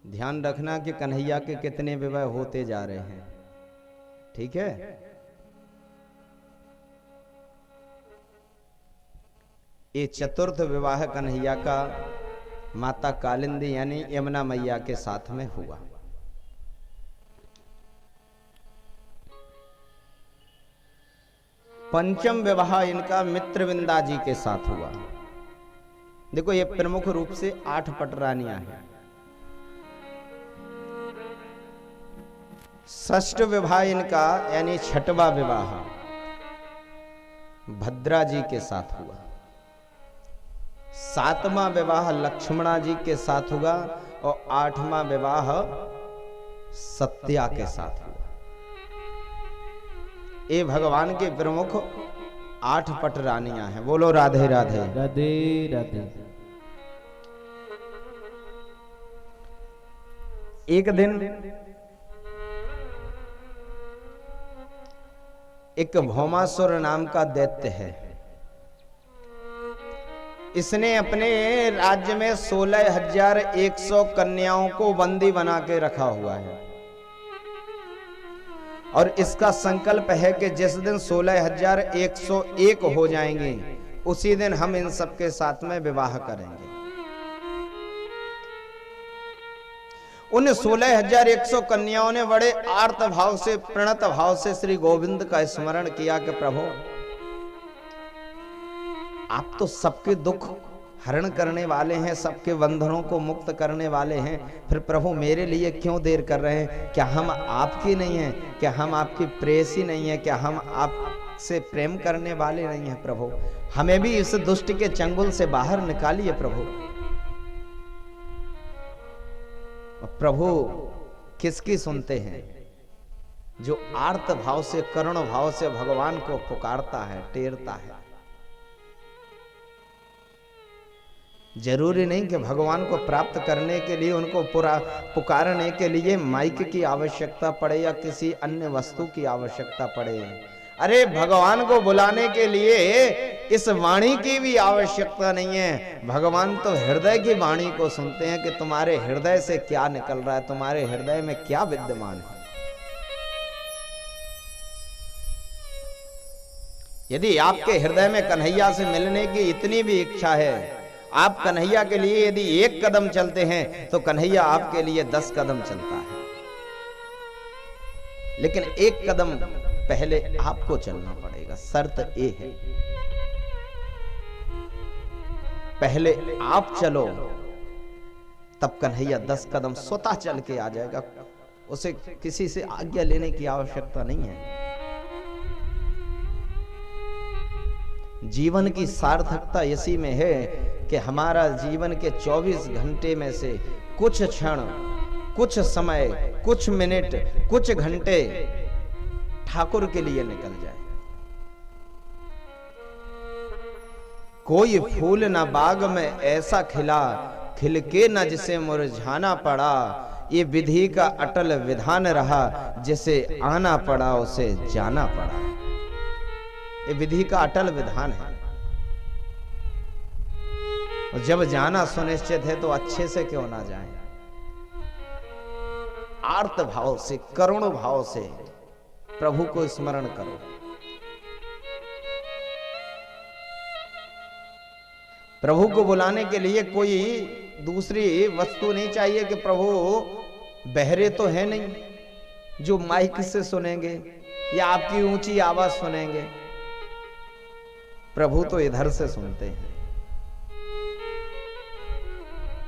ध्यान रखना कि कन्हैया के कितने विवाह होते जा रहे हैं, ठीक है। ये चतुर्थ विवाह कन्हैया का माता कालिंदी यानी यमुना मैया के साथ में हुआ। पंचम विवाह इनका मित्रविंदा जी के साथ हुआ। देखो ये प्रमुख रूप से 8 पटरानियां हैं। षष्ठ विवाह इनका यानी छठवां विवाह भद्रा जी के साथ हुआ। 7वां विवाह लक्ष्मणा जी के साथ हुआ और 8वां विवाह सत्या के साथ हुआ। ये भगवान के प्रमुख 8 पटरानियां हैं। बोलो राधे राधे। राधे राधे। एक दिन एक भौमासुर नाम का दैत्य है। इसने अपने राज्य में 16,100 कन्याओं को बंदी बना के रखा हुआ है और इसका संकल्प है कि जिस दिन 16,101 हो जाएंगे उसी दिन हम इन सबके साथ में विवाह करेंगे। उन 16,100 कन्याओं ने बड़े आर्त भाव से प्रणत भाव से श्री गोविंद का स्मरण किया कि प्रभु आप तो सबके दुख हरण करने वाले हैं, सबके बंधनों को मुक्त करने वाले हैं, फिर प्रभु मेरे लिए क्यों देर कर रहे हैं? क्या हम आपकी नहीं हैं? क्या हम आपकी प्रेयसी नहीं है? क्या हम आपसे प्रेम करने वाले नहीं हैं? प्रभु हमें भी इस दुष्ट के चंगुल से बाहर निकालिए प्रभु। प्रभु किसकी सुनते हैं? जो आर्त भाव से करुण भाव से भगवान को पुकारता है, टेरता है। जरूरी नहीं कि भगवान को प्राप्त करने के लिए उनको पुकारने के लिए माइक की आवश्यकता पड़े या किसी अन्य वस्तु की आवश्यकता पड़े। अरे भगवान को बुलाने के लिए इस वाणी की भी आवश्यकता नहीं है। भगवान तो हृदय की वाणी को सुनते हैं कि तुम्हारे हृदय से क्या निकल रहा है, तुम्हारे हृदय में क्या विद्यमान है। यदि आपके हृदय में कन्हैया से मिलने की इतनी भी इच्छा है, आप कन्हैया के लिए यदि 1 कदम चलते हैं तो कन्हैया आपके लिए 10 कदम चलता है। लेकिन 1 कदम पहले आपको चलना पड़ेगा। शर्त ये है पहले आप चलो, तब कन्हैया 10 कदम स्वतः चल के आ जाएगा। उसे किसी से आज्ञा लेने की आवश्यकता नहीं है। जीवन की सार्थकता इसी में है कि हमारा जीवन के 24 घंटे में से कुछ क्षण, कुछ समय, कुछ मिनट, कुछ घंटे ठाकुर के लिए निकल जाए। कोई फूल न बाग में ऐसा खिला, खिल के न जिसे मुरझाना पड़ा। ये विधि का अटल विधान रहा, जिसे आना पड़ा उसे जाना पड़ा। ये विधि का अटल विधान है। और जब जाना सुनिश्चित है तो अच्छे से क्यों ना जाएं। आर्त भाव से, करुण भाव से प्रभु को स्मरण करो। प्रभु को बुलाने के लिए कोई दूसरी वस्तु नहीं चाहिए कि प्रभु बहरे तो है नहीं जो माइक से सुनेंगे या आपकी ऊंची आवाज सुनेंगे। प्रभु तो इधर से सुनते हैं।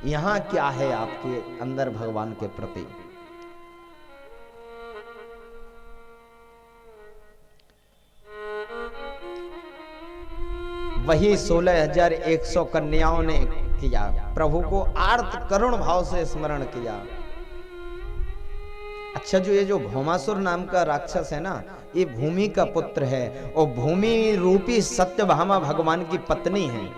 यहां क्या है आपके अंदर भगवान के प्रति? वही 16,100 कन्याओं ने किया, प्रभु को आर्त करुण भाव से स्मरण किया। अच्छा, ये जो भौमासुर नाम का राक्षस है ना, ये भूमि का पुत्र है और भूमि रूपी सत्यभामा भगवान की पत्नी है।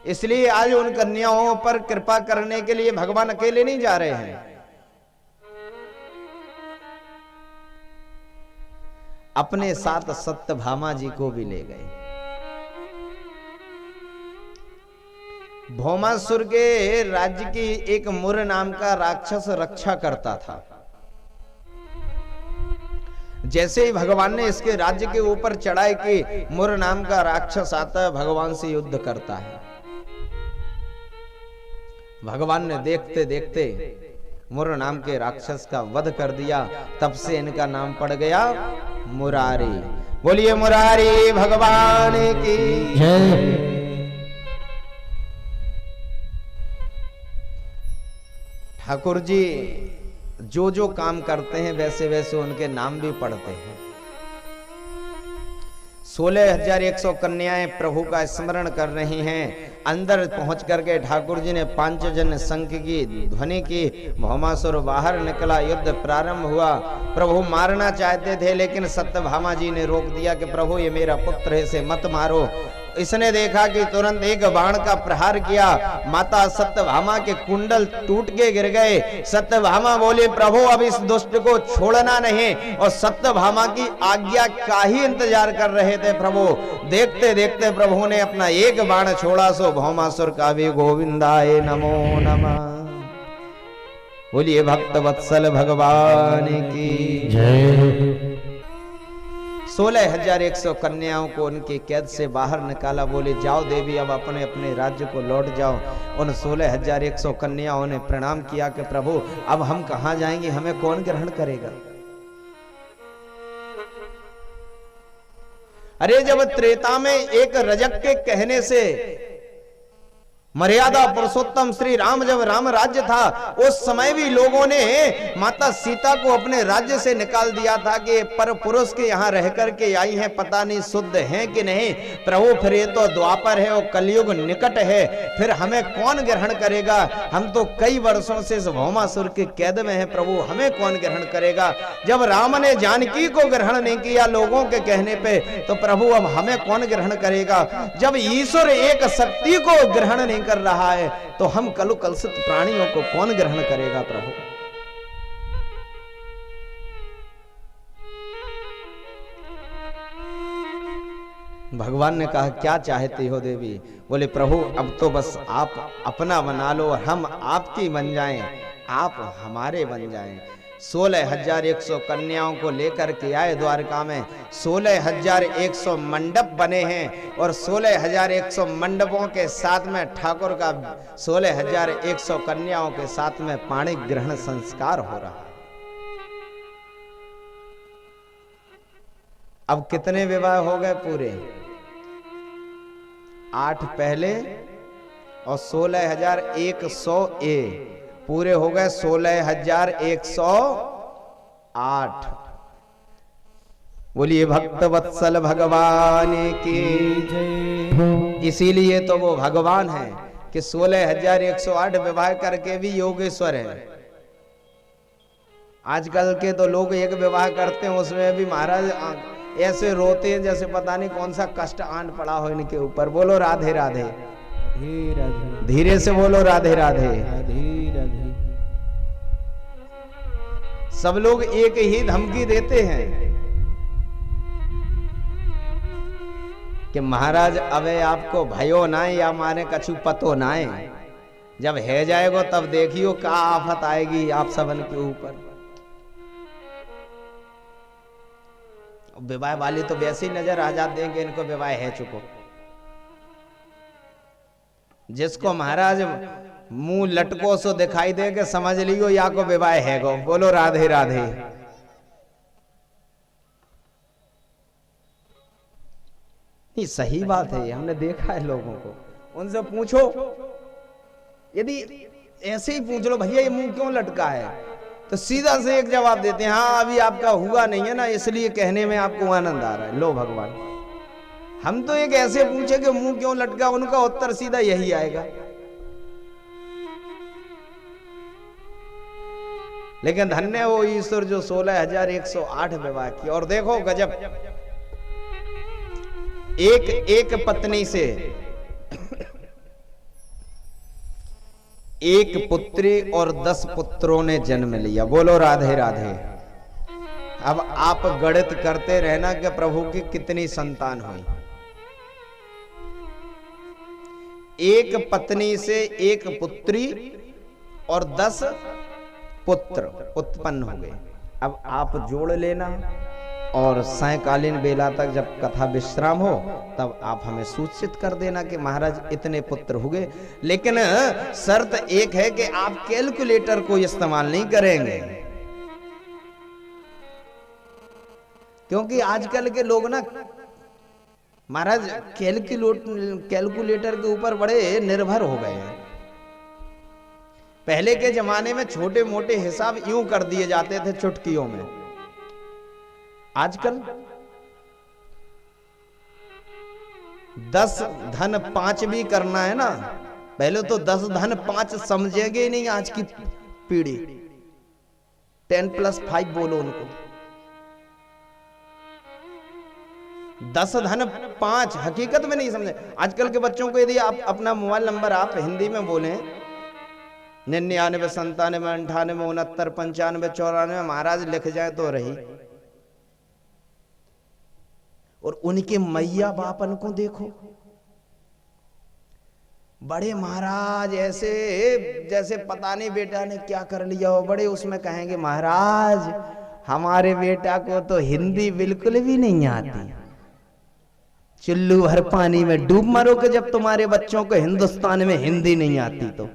इसलिए आज उन कन्याओं पर कृपा करने के लिए भगवान अकेले नहीं जा रहे हैं, अपने साथ सत्यभामा जी को भी ले गए। भौमासुर के राज्य की एक मुर नाम का राक्षस रक्षा करता था। जैसे ही भगवान ने इसके राज्य के ऊपर चढ़ाई की, मुर नाम का राक्षस आता है, भगवान से युद्ध करता है। भगवान ने देखते देखते मुर नाम के राक्षस का वध कर दिया। तब से इनका नाम पड़ गया मुरारी। बोलिए मुरारी भगवान की जय। ठाकुर जी जो जो काम करते हैं वैसे वैसे उनके नाम भी पढ़ते हैं। 16,100 कन्याएं प्रभु का स्मरण कर रही हैं। अंदर पहुंच करके ठाकुर जी ने पांचजन्य शंख की ध्वनि की। भौमासुर बाहर निकला, युद्ध प्रारंभ हुआ। प्रभु मारना चाहते थे लेकिन सत्यभामा जी ने रोक दिया कि प्रभु ये मेरा पुत्र है, इसे मत मारो। इसने देखा कि तुरंत एक बाण का प्रहार किया। माता सत्यभामा के कुंडल टूट के गिर गए। सत्यभामा बोले प्रभु अब इस दुष्ट को छोड़ना नहीं, और सत्यभामा की आज्ञा का ही इंतजार कर रहे थे प्रभु। देखते देखते प्रभु ने अपना एक बाण छोड़ा, सो भौमासुर का भी गोविंदाय नमो नमः। बोलिए भक्त वत्सल भगवान की जय। 16,100 कन्याओं को उनकी कैद से बाहर निकाला। बोले जाओ देवी अब अपने अपने राज्य को लौट जाओ। उन 16,100 कन्याओं ने प्रणाम किया कि प्रभु अब हम कहां जाएंगे, हमें कौन ग्रहण करेगा। अरे जब त्रेता में एक रजक के कहने से मर्यादा पुरुषोत्तम श्री राम जब राम राज्य था, उस समय भी लोगों ने माता सीता को अपने राज्य से निकाल दिया था कि पर पुरुष के यहाँ रह करके आई हैं, पता नहीं शुद्ध हैं कि नहीं। प्रभु फिर ये तो द्वापर है और कलयुग निकट है, फिर हमें कौन ग्रहण करेगा। हम तो कई वर्षों से इस भौमासुर की कैद में है, प्रभु हमें कौन ग्रहण करेगा। जब राम ने जानकी को ग्रहण नहीं किया लोगों के कहने पे, तो प्रभु अब हमें कौन ग्रहण करेगा। जब ईश्वर एक शक्ति को ग्रहण नहीं कर रहा है, तो हम कलु कलसित प्राणियों को कौन ग्रहण करेगा प्रभु। भगवान ने कहा क्या चाहती हो देवी। बोले प्रभु अब तो बस आप अपना बना लो, हम आपकी बन जाएं, आप हमारे बन जाएं। 16,100 कन्याओं को लेकर के आए द्वारका में। 16,100 मंडप बने हैं, और 16,100 मंडपों के साथ में ठाकुर का 16,100 कन्याओं के साथ में पाणी ग्रहण संस्कार हो रहा है। अब कितने विवाह हो गए पूरे? 8 पहले और 16,100 पूरे हो गए 16,108। बोलिए भक्त वत्सल भगवान की जय। इसीलिए तो वो भगवान है कि 16,108 विवाह करके भी योगेश्वर है। आजकल के तो लोग एक विवाह करते हैं, उसमें भी महाराज ऐसे रोते हैं जैसे पता नहीं कौन सा कष्ट आन पड़ा हो इनके ऊपर। बोलो राधे राधे, धीरे से बोलो राधे राधे। सब लोग एक ही धमकी देते हैं कि महाराज अबे आपको भयो ना या मारे कछु पतो ना है। जब है जाएगो तब देखियो क्या आफत आएगी आप सबन के ऊपर। विवाह वाली तो वैसे ही नजर आ जाते हैं कि इनको विवाह है चुको। जिसको महाराज मुंह लटको सो दिखाई दे के समझ लियो या को विवाह है गो। बोलो राधे राधे। नहीं सही बात है, हमने देखा है लोगों को। उनसे पूछो, यदि ऐसे ही पूछ लो भैया ये मुंह क्यों लटका है, तो सीधा से एक जवाब देते हैं हाँ अभी आपका हुआ नहीं है ना इसलिए कहने में आपको आनंद आ रहा है। लो भगवान, हम तो एक ऐसे पूछे कि मुंह क्यों लटका, उनका उत्तर सीधा यही आएगा। लेकिन धन्य वो ईश्वर जो 16,108 विवाह की। और देखो गजब, एक पत्नी से एक पुत्री और 10 पुत्रों ने जन्म लिया। बोलो राधे राधे। अब आप गणित करते रहना कि प्रभु की कितनी संतान हुई। एक पत्नी से एक पुत्री और 10 पुत्र उत्पन्न हो गए। अब आप जोड़ लेना और सायंकालीन बेला तक जब कथा विश्राम हो तब आप हमें सूचित कर देना कि महाराज इतने पुत्र हो गए। लेकिन शर्त एक है कि आप कैलकुलेटर को इस्तेमाल नहीं करेंगे, क्योंकि आजकल के लोग ना महाराज कैलकुलेटर के ऊपर बड़े निर्भर हो गए हैं। पहले के जमाने में छोटे मोटे हिसाब यूं कर दिए जाते थे चुटकियों में। आजकल 10 धन 5 भी करना है ना, पहले तो 10 धन 5 समझेंगे ही नहीं आज की पीढ़ी। 10+5 बोलो उनको। 10 धन 5 हकीकत में नहीं समझे। आजकल के बच्चों को यदि आप अपना मोबाइल नंबर आप हिंदी में बोलें 99 97 98 69 95 94 महाराज लिख जाए तो रही। और उनके मैया बापन को देखो, बड़े महाराज ऐसे जैसे पता नहीं बेटा ने क्या कर लिया हो, बड़े उसमें कहेंगे महाराज हमारे बेटा को तो हिंदी बिल्कुल भी नहीं आती, चुल्लू भर पानी में डूब मरोगे जब तुम्हारे बच्चों को हिंदुस्तान में हिंदी नहीं आती तो।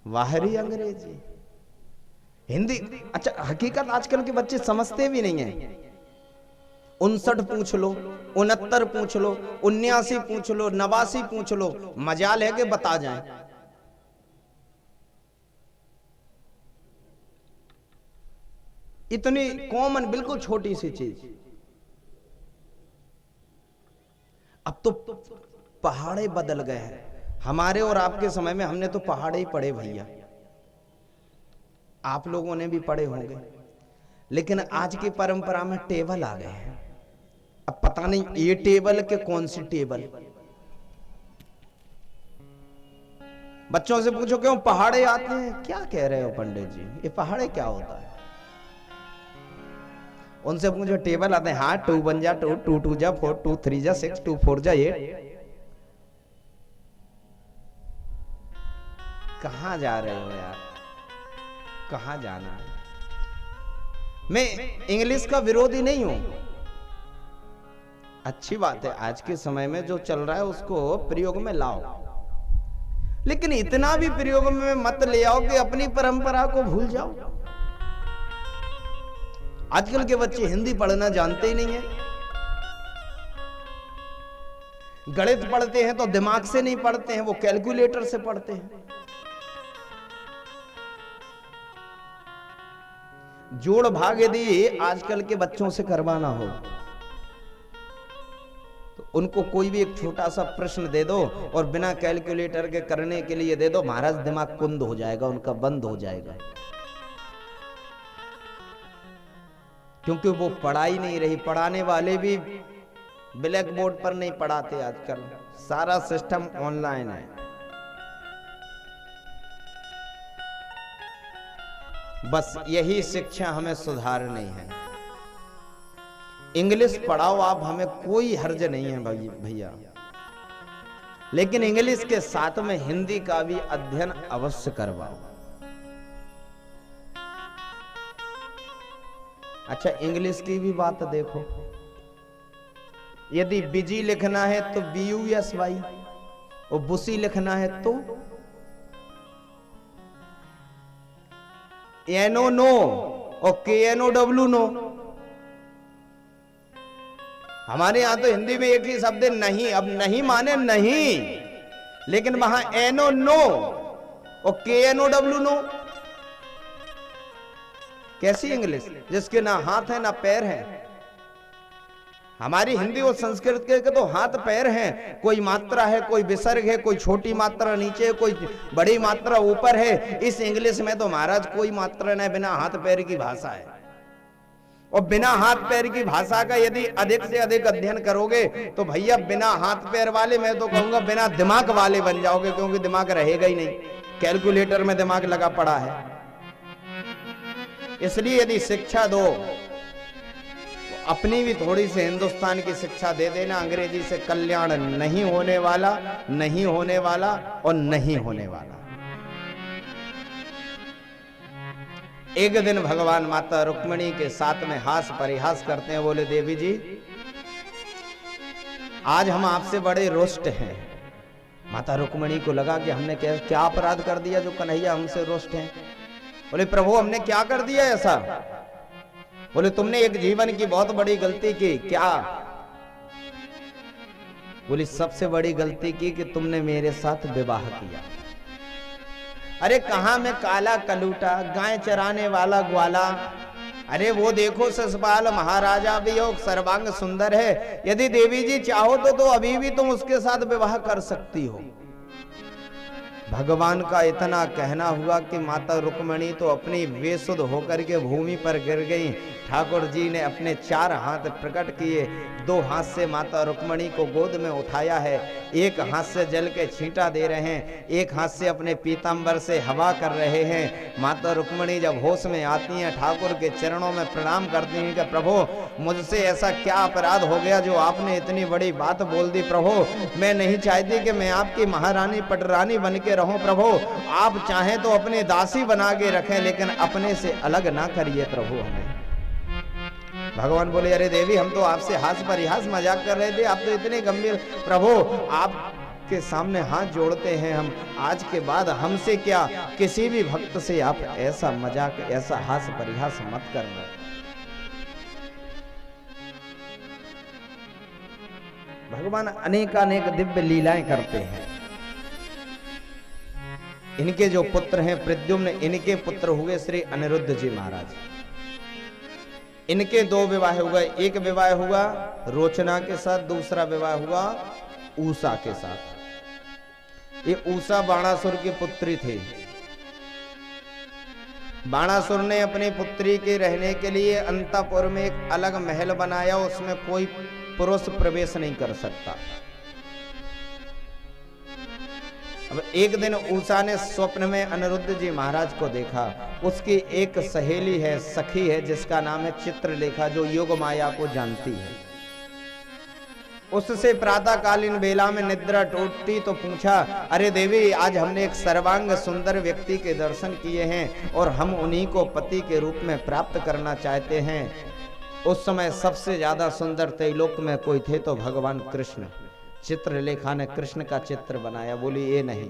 बाहरी अंग्रेजी हिंदी। अच्छा हकीकत आजकल के बच्चे समझते भी नहीं है। 59 पूछ लो, 69 पूछ लो, 79 पूछ लो, 89 पूछ लो, मजाल है कि बता जाएं। इतनी कॉमन बिल्कुल छोटी सी चीज। अब तो पहाड़े बदल गए हैं। हमारे और आपके समय में हमने तो पहाड़े ही पढ़े भैया, आप लोगों ने भी पढ़े होंगे, लेकिन आज की परंपरा में टेबल आ गए हैं। अब पता नहीं ये टेबल के कौन सी टेबल। बच्चों से पूछो क्यों पहाड़े आते हैं, क्या कह रहे हो पंडित जी, ये पहाड़े क्या होता है। उनसे पूछो टेबल आते हैं, हाँ 2 1 जा 2, 2 2 जा 4, 2 3 जा 6, 2 4 जा 8। कहां जा रहे हो यार, कहां जाना है। मैं इंग्लिश का विरोधी नहीं हूं, अच्छी बात है, आज के समय में जो चल रहा है उसको प्रयोग में लाओ, लेकिन इतना भी प्रयोग में मत ले आओ कि अपनी परंपरा को भूल जाओ। आजकल के बच्चे हिंदी पढ़ना जानते ही नहीं है। गणित पढ़ते हैं तो दिमाग से नहीं पढ़ते हैं, वो कैलकुलेटर से पढ़ते हैं। जोड़ भाग यदि आजकल के बच्चों से करवाना हो तो उनको कोई भी एक छोटा सा प्रश्न दे दो और बिना कैलकुलेटर के करने के लिए दे दो, महाराज दिमाग कुंद हो जाएगा, उनका बंद हो जाएगा। क्योंकि वो पढ़ाई नहीं रही। पढ़ाने वाले भी ब्लैक बोर्ड पर नहीं पढ़ाते, आजकल सारा सिस्टम ऑनलाइन है। बस यही शिक्षा हमें सुधारनी है। इंग्लिश पढ़ाओ आप, हमें कोई हर्ज नहीं है भैया, लेकिन इंग्लिश के साथ में हिंदी का भी अध्ययन अवश्य करवाओ। अच्छा इंग्लिश की भी बात देखो, यदि बिजी लिखना है तो BUSY, और बुसी लिखना है तो NO और KNOW नो। हमारे यहां तो हिंदी में एक ही शब्द है नहीं। अब नहीं माने नहीं, लेकिन वहां NO नो और KNOW नो। कैसी इंग्लिश जिसके ना हाथ है ना पैर है। हमारी हिंदी और संस्कृत के तो हाथ पैर हैं, कोई मात्रा है, कोई विसर्ग है, कोई छोटी मात्रा नीचे, कोई बड़ी मात्रा ऊपर है। इस इंग्लिश में तो महाराज कोई मात्रा नहीं, बिना हाथ पैर की भाषा है। और बिना हाथ पैर की भाषा का यदि अधिक से अधिक अध्ययन करोगे तो भैया बिना हाथ पैर वाले, मैं तो कहूंगा बिना दिमाग वाले बन जाओगे, क्योंकि दिमाग रहेगा ही नहीं, कैलकुलेटर में दिमाग लगा पड़ा है। इसलिए यदि शिक्षा दो तो अपनी भी थोड़ी सी हिंदुस्तान की शिक्षा दे देना। अंग्रेजी से कल्याण नहीं होने वाला, नहीं होने वाला और नहीं होने वाला। एक दिन भगवान माता रुक्मिणी के साथ में हास परिहास करते हैं। बोले देवी जी, आज हम आपसे बड़े रुष्ट हैं। माता रुक्मिणी को लगा कि हमने क्या अपराध कर दिया जो कन्हैया हमसे रुष्ट हैं। बोले प्रभु, हमने क्या कर दिया ऐसा? बोले तुमने एक जीवन की बहुत बड़ी गलती की। क्या? बोली सबसे बड़ी गलती की कि तुमने मेरे साथ विवाह किया। अरे कहां मैं काला कलूटा, गाय चराने वाला ग्वाला, अरे वो देखो ससपाल महाराजा भी हो, सर्वांग सुंदर है। यदि देवी जी चाहो तो अभी भी तुम उसके साथ विवाह कर सकती हो। भगवान का इतना कहना हुआ कि माता रुक्मिणी तो अपनी बेसुध होकर के भूमि पर गिर गई। ठाकुर जी ने अपने 4 हाथ प्रकट किए, 2 हाथ से माता रुक्मिणी को गोद में उठाया है, 1 हाथ से जल के छींटा दे रहे हैं, 1 हाथ से अपने पीतांबर से हवा कर रहे हैं। माता रुक्मिणी जब होश में आती हैं, ठाकुर के चरणों में प्रणाम करती हैं कि प्रभु, मुझसे ऐसा क्या अपराध हो गया जो आपने इतनी बड़ी बात बोल दी। प्रभु, मैं नहीं चाहती कि मैं आपकी महारानी पटरानी बन के रहूं। प्रभु, आप चाहें तो अपने दासी बना के रखें, लेकिन अपने से अलग ना करिए प्रभु हमें। भगवान बोले अरे देवी, हम तो आपसे हास परिहास मजाक कर रहे थे, आप तो इतने गंभीर। प्रभु, आप के सामने हाथ जोड़ते हैं हम, आज के बाद हमसे क्या, किसी भी भक्त से आप ऐसा मजाक, ऐसा हास परिहास मत करना। भगवान अनेकानेक दिव्य लीलाएं करते हैं। इनके जो पुत्र हैं प्रद्युम्न, इनके पुत्र हुए श्री अनिरुद्ध जी महाराज। इनके 2 विवाह हुए, एक विवाह हुआ रोचना के साथ, दूसरा विवाह हुआ ऊषा के साथ। ये ऊषा बाणासुर की पुत्री थी। बाणासुर ने अपनी पुत्री के रहने के लिए अंतपुर में एक अलग महल बनाया, उसमें कोई पुरुष प्रवेश नहीं कर सकता। अब एक दिन ऊषा ने स्वप्न में अनिरुद्ध जी महाराज को देखा। उसकी एक सहेली है, सखी है, जिसका नाम है चित्रलेखा, जो योग माया को जानती है। उससे प्रातःकालीन बेला में निद्रा टूटती तो पूछा, अरे देवी, आज हमने एक सर्वांग सुंदर व्यक्ति के दर्शन किए हैं और हम उन्हीं को पति के रूप में प्राप्त करना चाहते हैं। उस समय सबसे ज्यादा सुंदर त्रैलोक में कोई थे तो भगवान कृष्ण। चित्रलेखा ने कृष्ण का चित्र बनाया। बोली ये नहीं।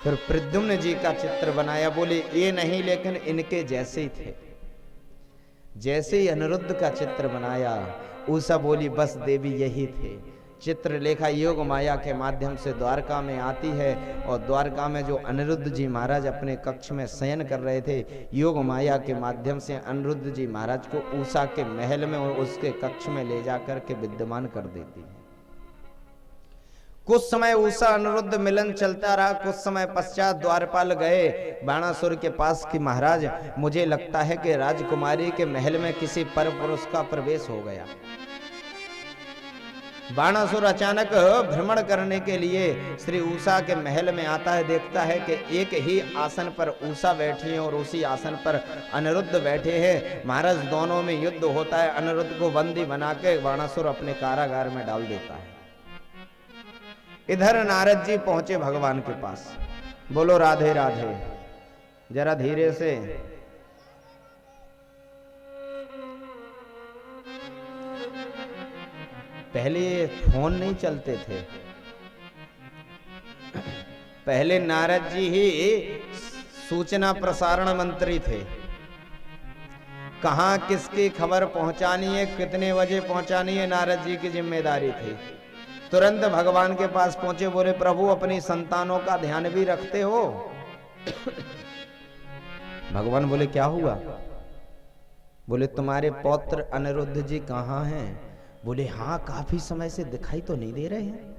फिर प्रद्युम्न जी का चित्र बनाया। बोली ये नहीं, लेकिन इनके जैसे ही थे। जैसे ही अनिरुद्ध का चित्र बनाया, ऊषा बोली बस देवी यही थे। चित्रलेखा योग माया के माध्यम से द्वारका में आती है और द्वारका में जो अनिरुद्ध जी महाराज अपने कक्ष में शयन कर रहे थे, योग माया के माध्यम से अनिरुद्ध जी महाराज को ऊषा के महल में और उसके कक्ष में ले जाकर के विद्यमान कर देती है। कुछ समय ऊषा अनिरुद्ध मिलन चलता रहा। कुछ समय पश्चात द्वारपाल गए बाणासुर के पास कि महाराज, मुझे लगता है कि राजकुमारी के महल में किसी पर पुरुष का प्रवेश हो गया। बाणासुर अचानक भ्रमण करने के लिए श्री ऊषा के महल में आता है। देखता है कि एक ही आसन पर ऊषा बैठी है और उसी आसन पर अनिरुद्ध बैठे हैं। महाराज, दोनों में युद्ध होता है। अनिरुद्ध को बंदी बना के बाणासुर अपने कारागार में डाल देता है। इधर नारद जी पहुंचे भगवान के पास। बोलो राधे राधे। जरा धीरे से। पहले फोन नहीं चलते थे, पहले नारद जी ही सूचना प्रसारण मंत्री थे। कहां किसकी खबर पहुंचानी है, कितने बजे पहुंचानी है, नारद जी की जिम्मेदारी थी। तुरंत भगवान के पास पहुंचे। बोले प्रभु, अपनी संतानों का ध्यान भी रखते हो? भगवान बोले क्या हुआ? बोले तुम्हारे पौत्र अनिरुद्ध जी कहाँ हैं? बोले हाँ, काफी समय से दिखाई तो नहीं दे रहे हैं।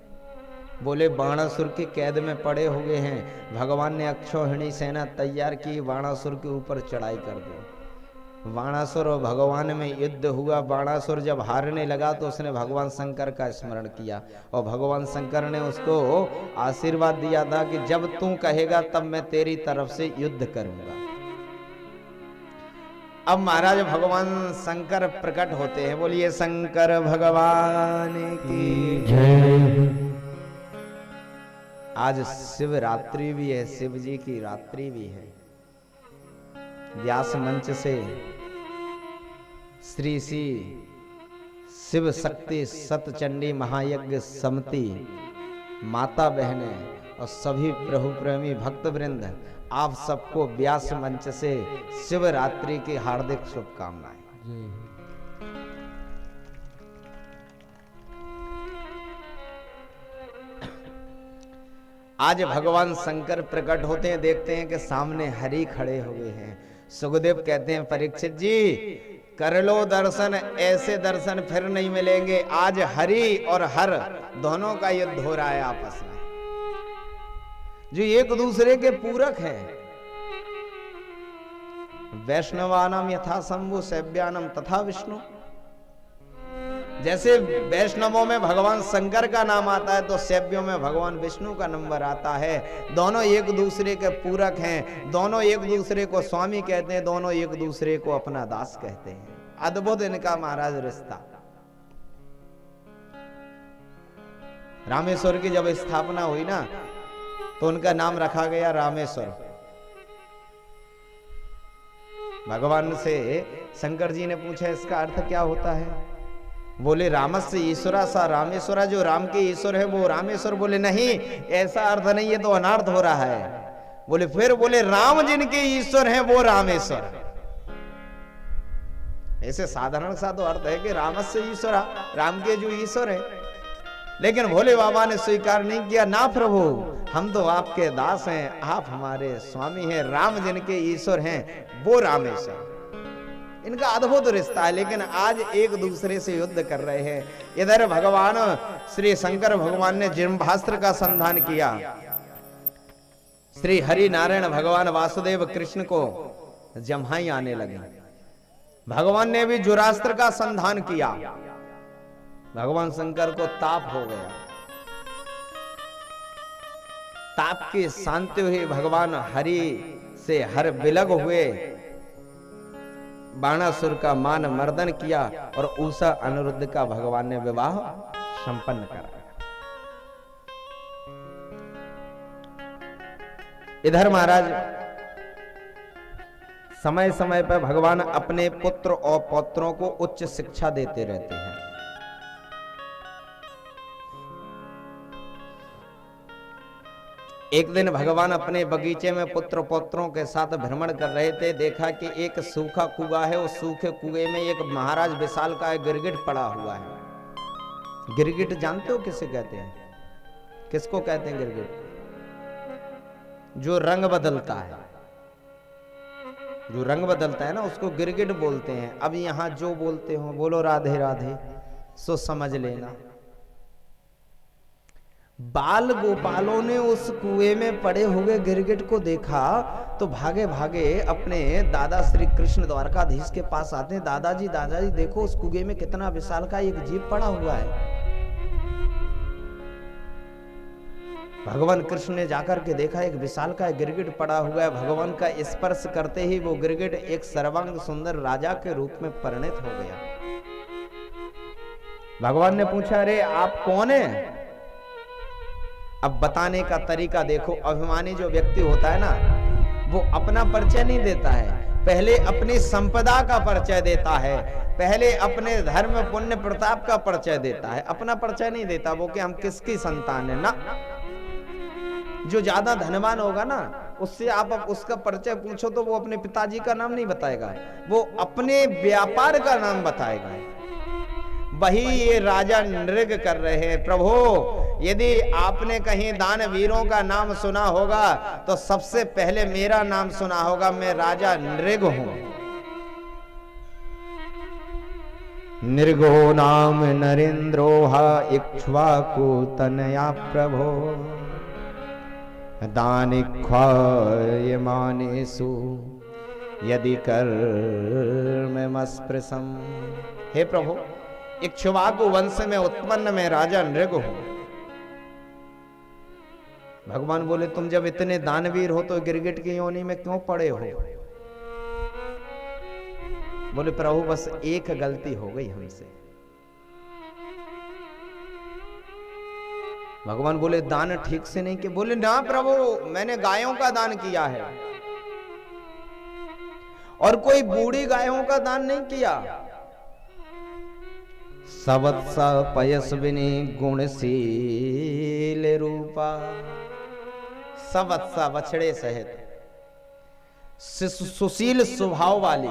बोले बाणासुर के कैद में पड़े हुए हैं। भगवान ने अक्षौहिणी सेना तैयार की, बाणासुर के ऊपर चढ़ाई कर दी। बाणासुर और भगवान में युद्ध हुआ। बाणासुर जब हारने लगा तो उसने भगवान शंकर का स्मरण किया और भगवान शंकर ने उसको आशीर्वाद दिया था कि जब तू कहेगा तब मैं तेरी तरफ से युद्ध करूंगा। अब महाराज भगवान शंकर प्रकट होते हैं। बोलिए शंकर भगवान की जय। आज शिवरात्रि भी है, शिव जी की रात्रि भी है। व्यास मंच से श्री श्री शिव शक्ति सतचंडी महायज्ञ समिति माता बहने और सभी प्रभु प्रेमी भक्त वृंद, आप सबको व्यास मंच से शिवरात्रि की हार्दिक शुभकामनाएं। आज भगवान शंकर प्रकट होते हैं, देखते हैं कि सामने हरि खड़े हुए हैं। सुखदेव कहते हैं परीक्षित जी कर लो दर्शन, ऐसे दर्शन फिर नहीं मिलेंगे। आज हरि और हर दोनों का युद्ध हो रहा है आपस में, जो एक दूसरे के पूरक हैं। वैष्णवानम यथा शंभु सेव्यानम तथा विष्णु। जैसे वैष्णवों में भगवान शंकर का नाम आता है तो सेव्यों में भगवान विष्णु का नंबर आता है। दोनों एक दूसरे के पूरक हैं, दोनों एक दूसरे को स्वामी कहते हैं, दोनों एक दूसरे को अपना दास कहते हैं। अद्भुत इनका महाराज रिश्ता। रामेश्वर की जब स्थापना हुई ना तो उनका नाम रखा गया रामेश्वर। भगवान से शंकर जी ने पूछा इसका अर्थ क्या होता है? बोले रामस्य ईश्वरा सा रामेश्वरा, जो राम के ईश्वर है वो रामेश्वर। बोले नहीं, ऐसा अर्थ नहीं, ये तो अनर्थ हो रहा है। बोले फिर? बोले राम जिनके ईश्वर हैं वो रामेश्वर। ऐसे साधारण सा तो अर्थ है कि रामस्य ईश्वरा, राम के जो ईश्वर है। लेकिन भोले बाबा ने स्वीकार नहीं किया। ना प्रभु, हम तो आपके दास हैं, आप हमारे स्वामी हैं। राम जिनके ईश्वर हैं वो रामेश्वर। इनका अद्भुत रिश्ता है, लेकिन आज एक दूसरे से युद्ध कर रहे हैं। इधर भगवान श्री शंकर भगवान ने जिह्वास्त्र का संधान किया। श्री हरि नारायण भगवान वासुदेव कृष्ण को जम्हाई आने लगी। भगवान ने भी जुरास्त्र का संधान किया। भगवान शंकर को ताप हो गया। ताप के शांति हुए भगवान हरि से हर विलग हुए, बाणासुर का मान मर्दन किया और उषा अनिरुद्ध का भगवान ने विवाह संपन्न करा। इधर महाराज समय समय पर भगवान अपने पुत्र और पौत्रों को उच्च शिक्षा देते रहते हैं। एक दिन भगवान अपने बगीचे में पुत्र पौत्रों के साथ भ्रमण कर रहे थे। देखा कि एक सूखा कुआं है, उस सूखे कुएं में एक महाराज विशाल का गिरगिट पड़ा हुआ है। गिरगिट जानते हो किसे कहते हैं? किसको कहते हैं गिरगिट? जो रंग बदलता है, जो रंग बदलता है ना, उसको गिरगिट बोलते हैं। अब यहां जो बोलते हो बोलो राधे राधे, सो समझ लेना। बाल गोपालों ने उस कुएं में पड़े हुए गिरगिट को देखा तो भागे भागे अपने दादा श्री कृष्ण द्वारकाधीश के पास आते हैं। दादाजी दादाजी देखो, उस कुएं में कितना विशाल का एक जीव पड़ा हुआ है। भगवान कृष्ण ने जाकर के देखा एक विशाल का गिरगिट पड़ा हुआ है। भगवान का स्पर्श करते ही वो गिरगिट एक सर्वांग सुंदर राजा के रूप में परिणत हो गया। भगवान ने पूछा, अरे आप कौन है? अब बताने का तरीका देखो। अभिमानी जो व्यक्ति होता है ना, वो अपना परिचय नहीं देता है, पहले अपनी संपदा का परिचय देता है, पहले अपने धर्म पुण्य प्रताप का परिचय देता है, अपना परिचय नहीं देता। वो कि हम किसकी संतान है ना। जो ज्यादा धनवान होगा ना, उससे आप उसका परिचय पूछो तो वो अपने पिताजी का नाम नहीं बताएगा, वो अपने व्यापार का नाम बताएगा। वही ये राजा नृग कर रहे हैं। प्रभु, यदि आपने कहीं दानवीरों का नाम सुना होगा तो सबसे पहले मेरा नाम सुना होगा। मैं राजा नृग हूं। नृगो नाम नरेंद्रोहा इक्ष्वाकु तनया प्रभो दानिख्वायमानेषु यदि कर्ममस्पृशम्। हे प्रभु, इक्ष्वाकु वंश में उत्पन्न मैं राजा नृग हूं। भगवान बोले, तुम जब इतने दानवीर हो तो गिरगिट की योनि में क्यों पड़े हो? बोले प्रभु बस एक गलती हो गई हमसे। भगवान बोले दान ठीक से नहीं किया। बोले ना प्रभु, मैंने गायों का दान किया है और कोई बूढ़ी गायों का दान नहीं किया। सवत्सा पयस्विनी गुणशील रूपा, सवत्सा बछड़े सहित सुशील स्वभाव वाली,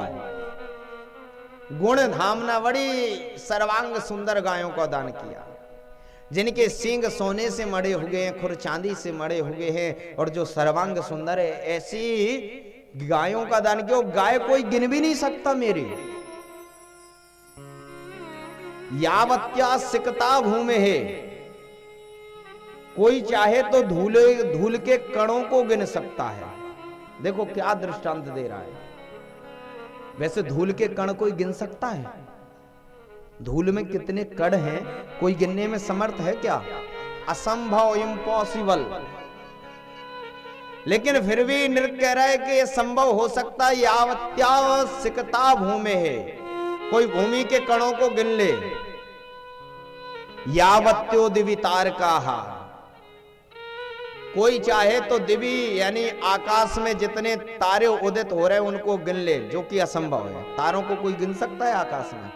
गुण धामना बड़ी सर्वांग सुंदर गायों का दान किया, जिनके सींग सोने से मड़े हुए हैं, खुर चांदी से मड़े हुए हैं और जो सर्वांग सुंदर है, ऐसी गायों का दान किया। गाय कोई गिन भी नहीं सकता मेरी। यावत्या सिकता भूमि है, कोई चाहे तो धूल के कणों को गिन सकता है। देखो क्या दृष्टांत दे रहा है। वैसे धूल के कण कोई गिन सकता है? धूल में कितने कण हैं कोई गिनने में समर्थ है क्या? असंभव, इम्पॉसिबल। लेकिन फिर भी नृत्य कह रहा है कि यह संभव हो सकता है। यावत्या सिकता भूमि है, कोई भूमि के कणों को गिन ले। यावत्यो दिवि तारकाहा, कोई चाहे तो दिवी यानी आकाश में जितने तारे उदित हो रहे हैं उनको गिन ले, जो कि असंभव है। तारों को कोई गिन सकता है आकाश में?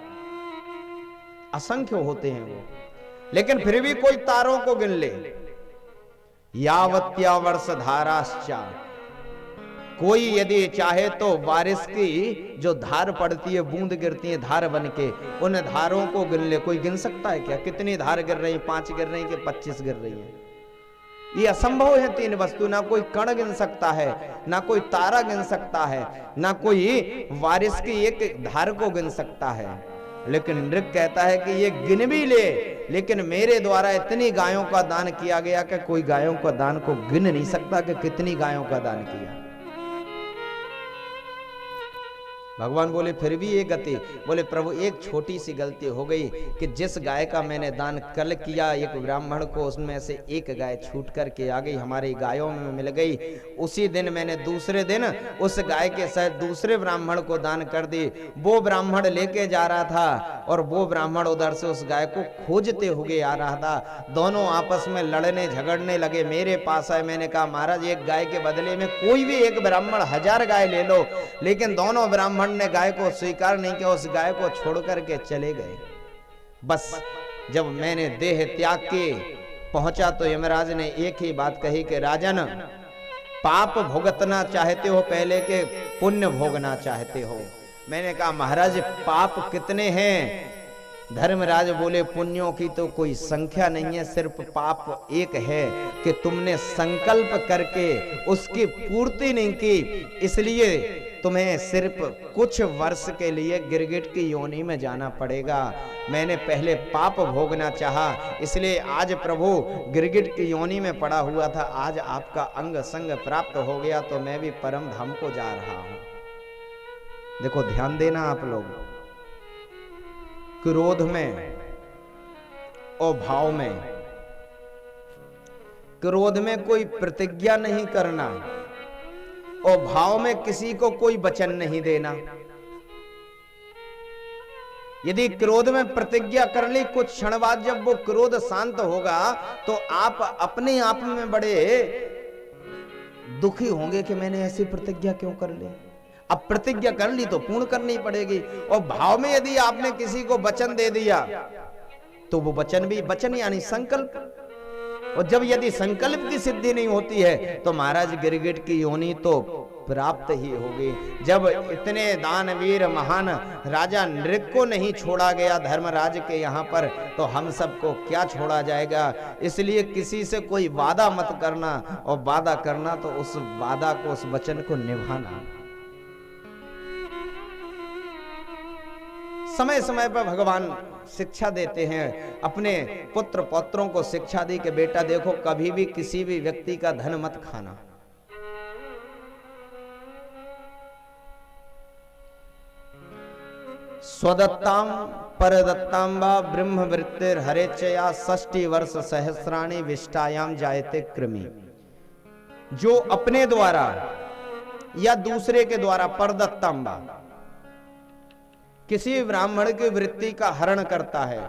असंख्य होते हैं वो, लेकिन फिर भी कोई तारों को गिन ले। यावत्या वर्ष धाराश्चा, कोई यदि चाहे तो बारिश की जो धार पड़ती है, बूंद गिरती है धार बन के, उन धारों को गिन ले। कोई गिन सकता है क्या कितनी धार गिर रही, 5 गिर रही कि 25 गिर रही है? ये असंभव है। 3 वस्तु, ना कोई कण गिन सकता है, ना कोई तारा गिन सकता है, ना कोई बारिश की एक धार को गिन सकता है। लेकिन नृग कहता है कि ये गिन भी ले, लेकिन मेरे द्वारा इतनी गायों का दान किया गया कि कोई गायों का दान को गिन नहीं सकता कि कितनी गायों का दान किया। भगवान बोले फिर भी ये गति। बोले प्रभु एक छोटी सी गलती हो गई कि जिस गाय का मैंने दान कल किया एक ब्राह्मण को, उसमें से एक गाय छूट करके आ गई, हमारी गायों में मिल गई। उसी दिन मैंने दूसरे दिन उस गाय के साथ दूसरे ब्राह्मण को दान कर दी। वो ब्राह्मण लेके जा रहा था और वो ब्राह्मण उधर से उस गाय को खोजते हुए आ रहा था। दोनों आपस में लड़ने झगड़ने लगे। मेरे पास आए, मैंने कहा महाराज एक गाय के बदले में कोई भी एक ब्राह्मण 1000 गाय ले लो। लेकिन दोनों ब्राह्मण ने गाय को स्वीकार नहीं किया, उस गाय को छोड़ करके चले गए। बस जब मैंने देह त्याग के पहुंचा तो यमराज ने एक ही बात कही कि राजन, पाप भुगतना चाहते हो पहले के पुण्य भोगना चाहते हो? मैंने कहा महाराज पाप कितने हैं? धर्मराज बोले पुण्यों की तो कोई संख्या नहीं है, सिर्फ पाप एक है कि तुमने संकल्प करके उसकी पूर्ति नहीं की, इसलिए तुम्हें सिर्फ कुछ वर्ष के लिए गिरगिट की योनि में जाना पड़ेगा। मैंने पहले पाप भोगना चाहा, इसलिए आज प्रभु गिरगिट की योनि में पड़ा हुआ था, आज आपका अंग संग प्राप्त हो गया तो मैं भी परम धाम को जा रहा हूं। देखो ध्यान देना आप लोग, क्रोध में और भाव में, क्रोध में कोई प्रतिज्ञा नहीं करना और भाव में किसी को कोई वचन नहीं देना। यदि क्रोध में प्रतिज्ञा कर ली, कुछ क्षण बाद जब वो क्रोध शांत होगा तो आप अपने आप में बड़े दुखी होंगे कि मैंने ऐसी प्रतिज्ञा क्यों कर ली। अब प्रतिज्ञा कर ली तो पूर्ण करनी पड़ेगी। और भाव में यदि आपने किसी को वचन दे दिया तो वो वचन भी, वचन यानी संकल्प, और जब यदि संकल्प की सिद्धि नहीं होती है तो महाराज गिरगिट की योनि तो प्राप्त ही होगी। जब इतने दानवीर महान राजा नृग को नहीं छोड़ा गया धर्मराज के यहाँ पर, तो हम सबको क्या छोड़ा जाएगा। इसलिए किसी से कोई वादा मत करना, और वादा करना तो उस वादा को, उस वचन को निभाना। समय समय पर भगवान शिक्षा देते हैं, अपने पुत्र पौत्रों को शिक्षा दी कि बेटा देखो कभी भी किसी भी व्यक्ति का धन मत खाना। स्वदत्ताम परदत्ताम वा ब्रह्मवृत्तिर हरेचया 60 वर्ष सहस्राणि विष्टायाम जायते कृमि। जो अपने द्वारा या दूसरे के द्वारा, परदत्ताम वा किसी ब्राह्मण की वृत्ति का हरण करता है।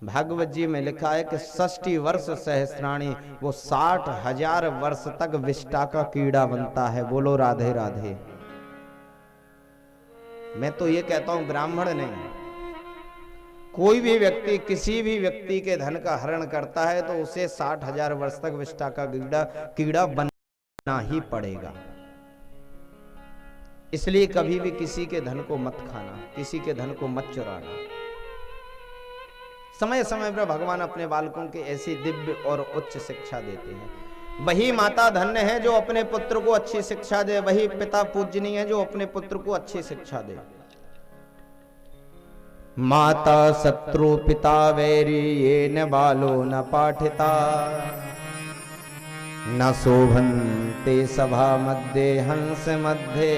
भागवत जी में लिखा है कि 60 वर्ष सहस्राणी, वो 60,000 वर्ष तक विष्टा का कीड़ा बनता है। बोलो राधे राधे। मैं तो ये कहता हूं ब्राह्मण नहीं, कोई भी व्यक्ति किसी भी व्यक्ति के धन का हरण करता है तो उसे 60,000 वर्ष तक विष्टा का कीड़ा बनना ही पड़ेगा। इसलिए कभी भी किसी के धन को मत खाना, किसी के धन को मत चुराना। समय समय पर भगवान अपने बालकों के ऐसी दिव्य और उच्च शिक्षा देते हैं। वही माता धन्य है जो अपने पुत्र को अच्छी शिक्षा दे, वही पिता पूजनीय है जो अपने पुत्र को अच्छी शिक्षा दे। माता शत्रु पिता वैरी, ये न बालो न पाठिता, न शोभन्ते सभा मध्ये हंस मध्ये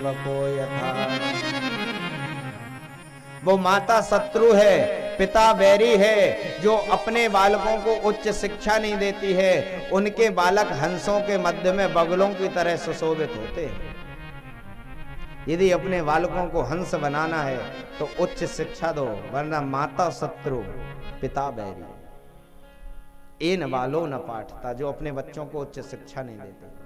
वको यथा। वो माता शत्रु है, पिता वैरी है, जो अपने बालकों को उच्च शिक्षा नहीं देती है। उनके बालक हंसों के मध्य में बगलों की तरह सुशोभित होते हैं। यदि अपने बालकों को हंस बनाना है तो उच्च शिक्षा दो, वरना माता शत्रु पिता बैरी, ए न बालो न पाठता, जो अपने बच्चों को उच्च शिक्षा नहीं देते।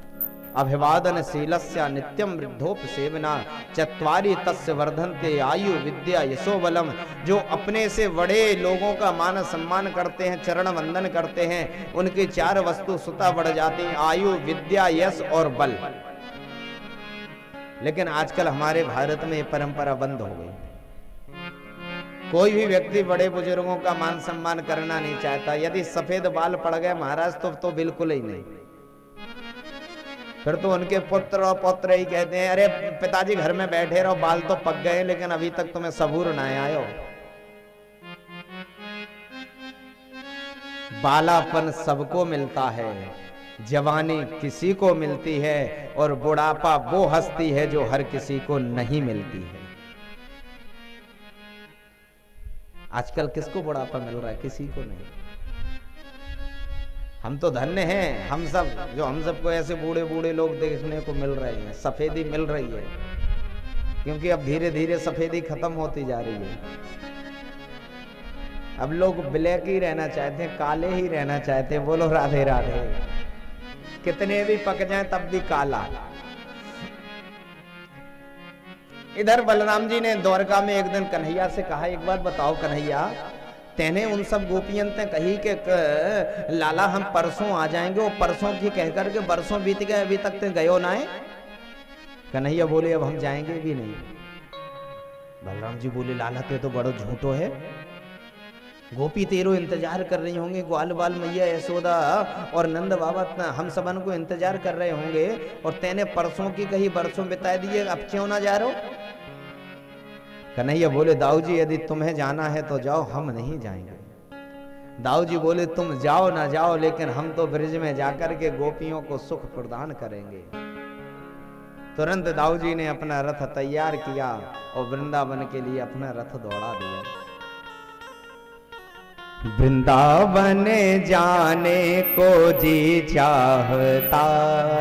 अभिवादन शीलस्य नित्यम वृद्धोप सेवना, चत्वारि तस्य वर्धन्ते आयु विद्या यशो बलम, जो अपने से बड़े लोगों का मान सम्मान करते हैं, चरण वंदन करते हैं, उनकी 4 वस्तु सुता बढ़ जाती हैं, आयु विद्या यश और बल। लेकिन आजकल हमारे भारत में ये परंपरा बंद हो गई। कोई भी व्यक्ति बड़े बुजुर्गों का मान सम्मान करना नहीं चाहता। यदि सफेद बाल पड़ गए महाराज तो बिल्कुल ही नहीं। फिर तो उनके पुत्र और पौत्र ही कहते हैं, अरे पिताजी घर में बैठे रहो, बाल तो पक गए लेकिन अभी तक तुम्हें सबूर ना आयो। बालापन सबको मिलता है, जवानी किसी को मिलती है, और बुढ़ापा वो हस्ती है जो हर किसी को नहीं मिलती है। आजकल किसको बुढ़ापा मिल रहा है? किसी को नहीं। हम तो धन्य हैं, हम सब, जो हम सबको ऐसे बूढ़े बूढ़े लोग देखने को मिल रहे हैं, सफेदी मिल रही है, क्योंकि अब धीरे धीरे सफेदी खत्म होती जा रही है। अब लोग ब्लैक ही रहना चाहते हैं, काले ही रहना चाहते हैं। बोलो राधे राधे। कितने भी पक जाएं तब भी काला। इधर बलराम जी ने द्वारका में एक दिन कन्हैया से कहा, एक बात बताओ कन्हैया, तेने उन सब गोपियन ने कही कि लाला हम परसों आ जाएंगे, वो परसों की कहकर के बरसों बीत गए, अभी तक ते गयो ना है। कन्हैया बोले अब हम जाएंगे भी नहीं। बलराम जी बोले लाला ते तो बड़ो झूठो है, गोपी तेरो इंतजार कर रही होंगे, ग्वाल बाल मैया यशोदा और नंद बाबा हम सबन को इंतजार कर रहे होंगे, और तेने परसों की कही बरसों बिता दिए, अब क्यों ना जा रहे हो? कन्हैया बोले दाऊ जी यदि तुम्हें जाना है तो जाओ, हम नहीं जाएंगे। दाऊ जी बोले तुम जाओ ना जाओ, लेकिन हम तो ब्रिज में जाकर के गोपियों को सुख प्रदान करेंगे। तुरंत दाऊ जी ने अपना रथ तैयार किया और वृंदावन के लिए अपना रथ दौड़ा दिया। वृंदावन जाने को जी चाहता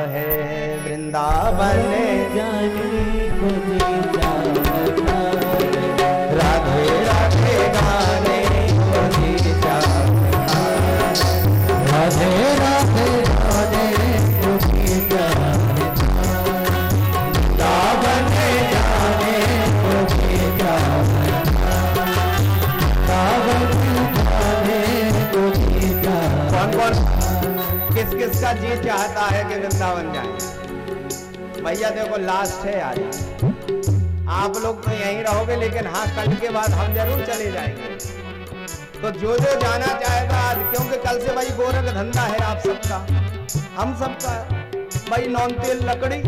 है, वृंदावन जाने को जी चाहता है, राधे राधे गाने को जी चाहता है, राधे राधे गाने को जी चाहता है, वृंदावन जाने को जी चाहता है। कौन कौन किस किस का जी चाहता है कि वृंदावन जाए? भैया देखो लास्ट है आज, आप लोग तो यहीं रहोगे, लेकिन हाँ कल के बाद हम जरूर चले जाएंगे। तो जो जो जाना चाहेगा आज, क्योंकि कल से भाई गोरख धंधा है आप सबका, हम सबका। भाई नॉन तेल लकड़ी,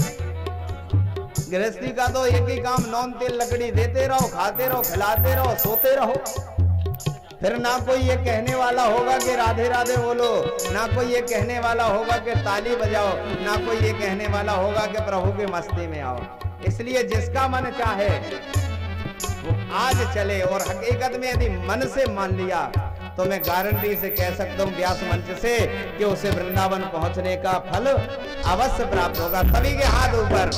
गृहस्थी का तो एक ही काम, नॉन तेल लकड़ी देते रहो, खाते रहो, खिलाते रहो, सोते रहो। फिर ना कोई ये कहने वाला होगा कि राधे राधे बोलो, ना कोई ये कहने वाला होगा कि ताली बजाओ, ना कोई ये कहने वाला होगा कि प्रभु की मस्ती में आओ। इसलिए जिसका मन चाहे वो आज चले, और हकीकत में यदि मन से मान लिया तो मैं गारंटी से कह सकता हूँ व्यास मंच से कि उसे वृंदावन पहुंचने का फल अवश्य प्राप्त होगा। सभी के हाथ ऊपर,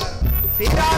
सीधा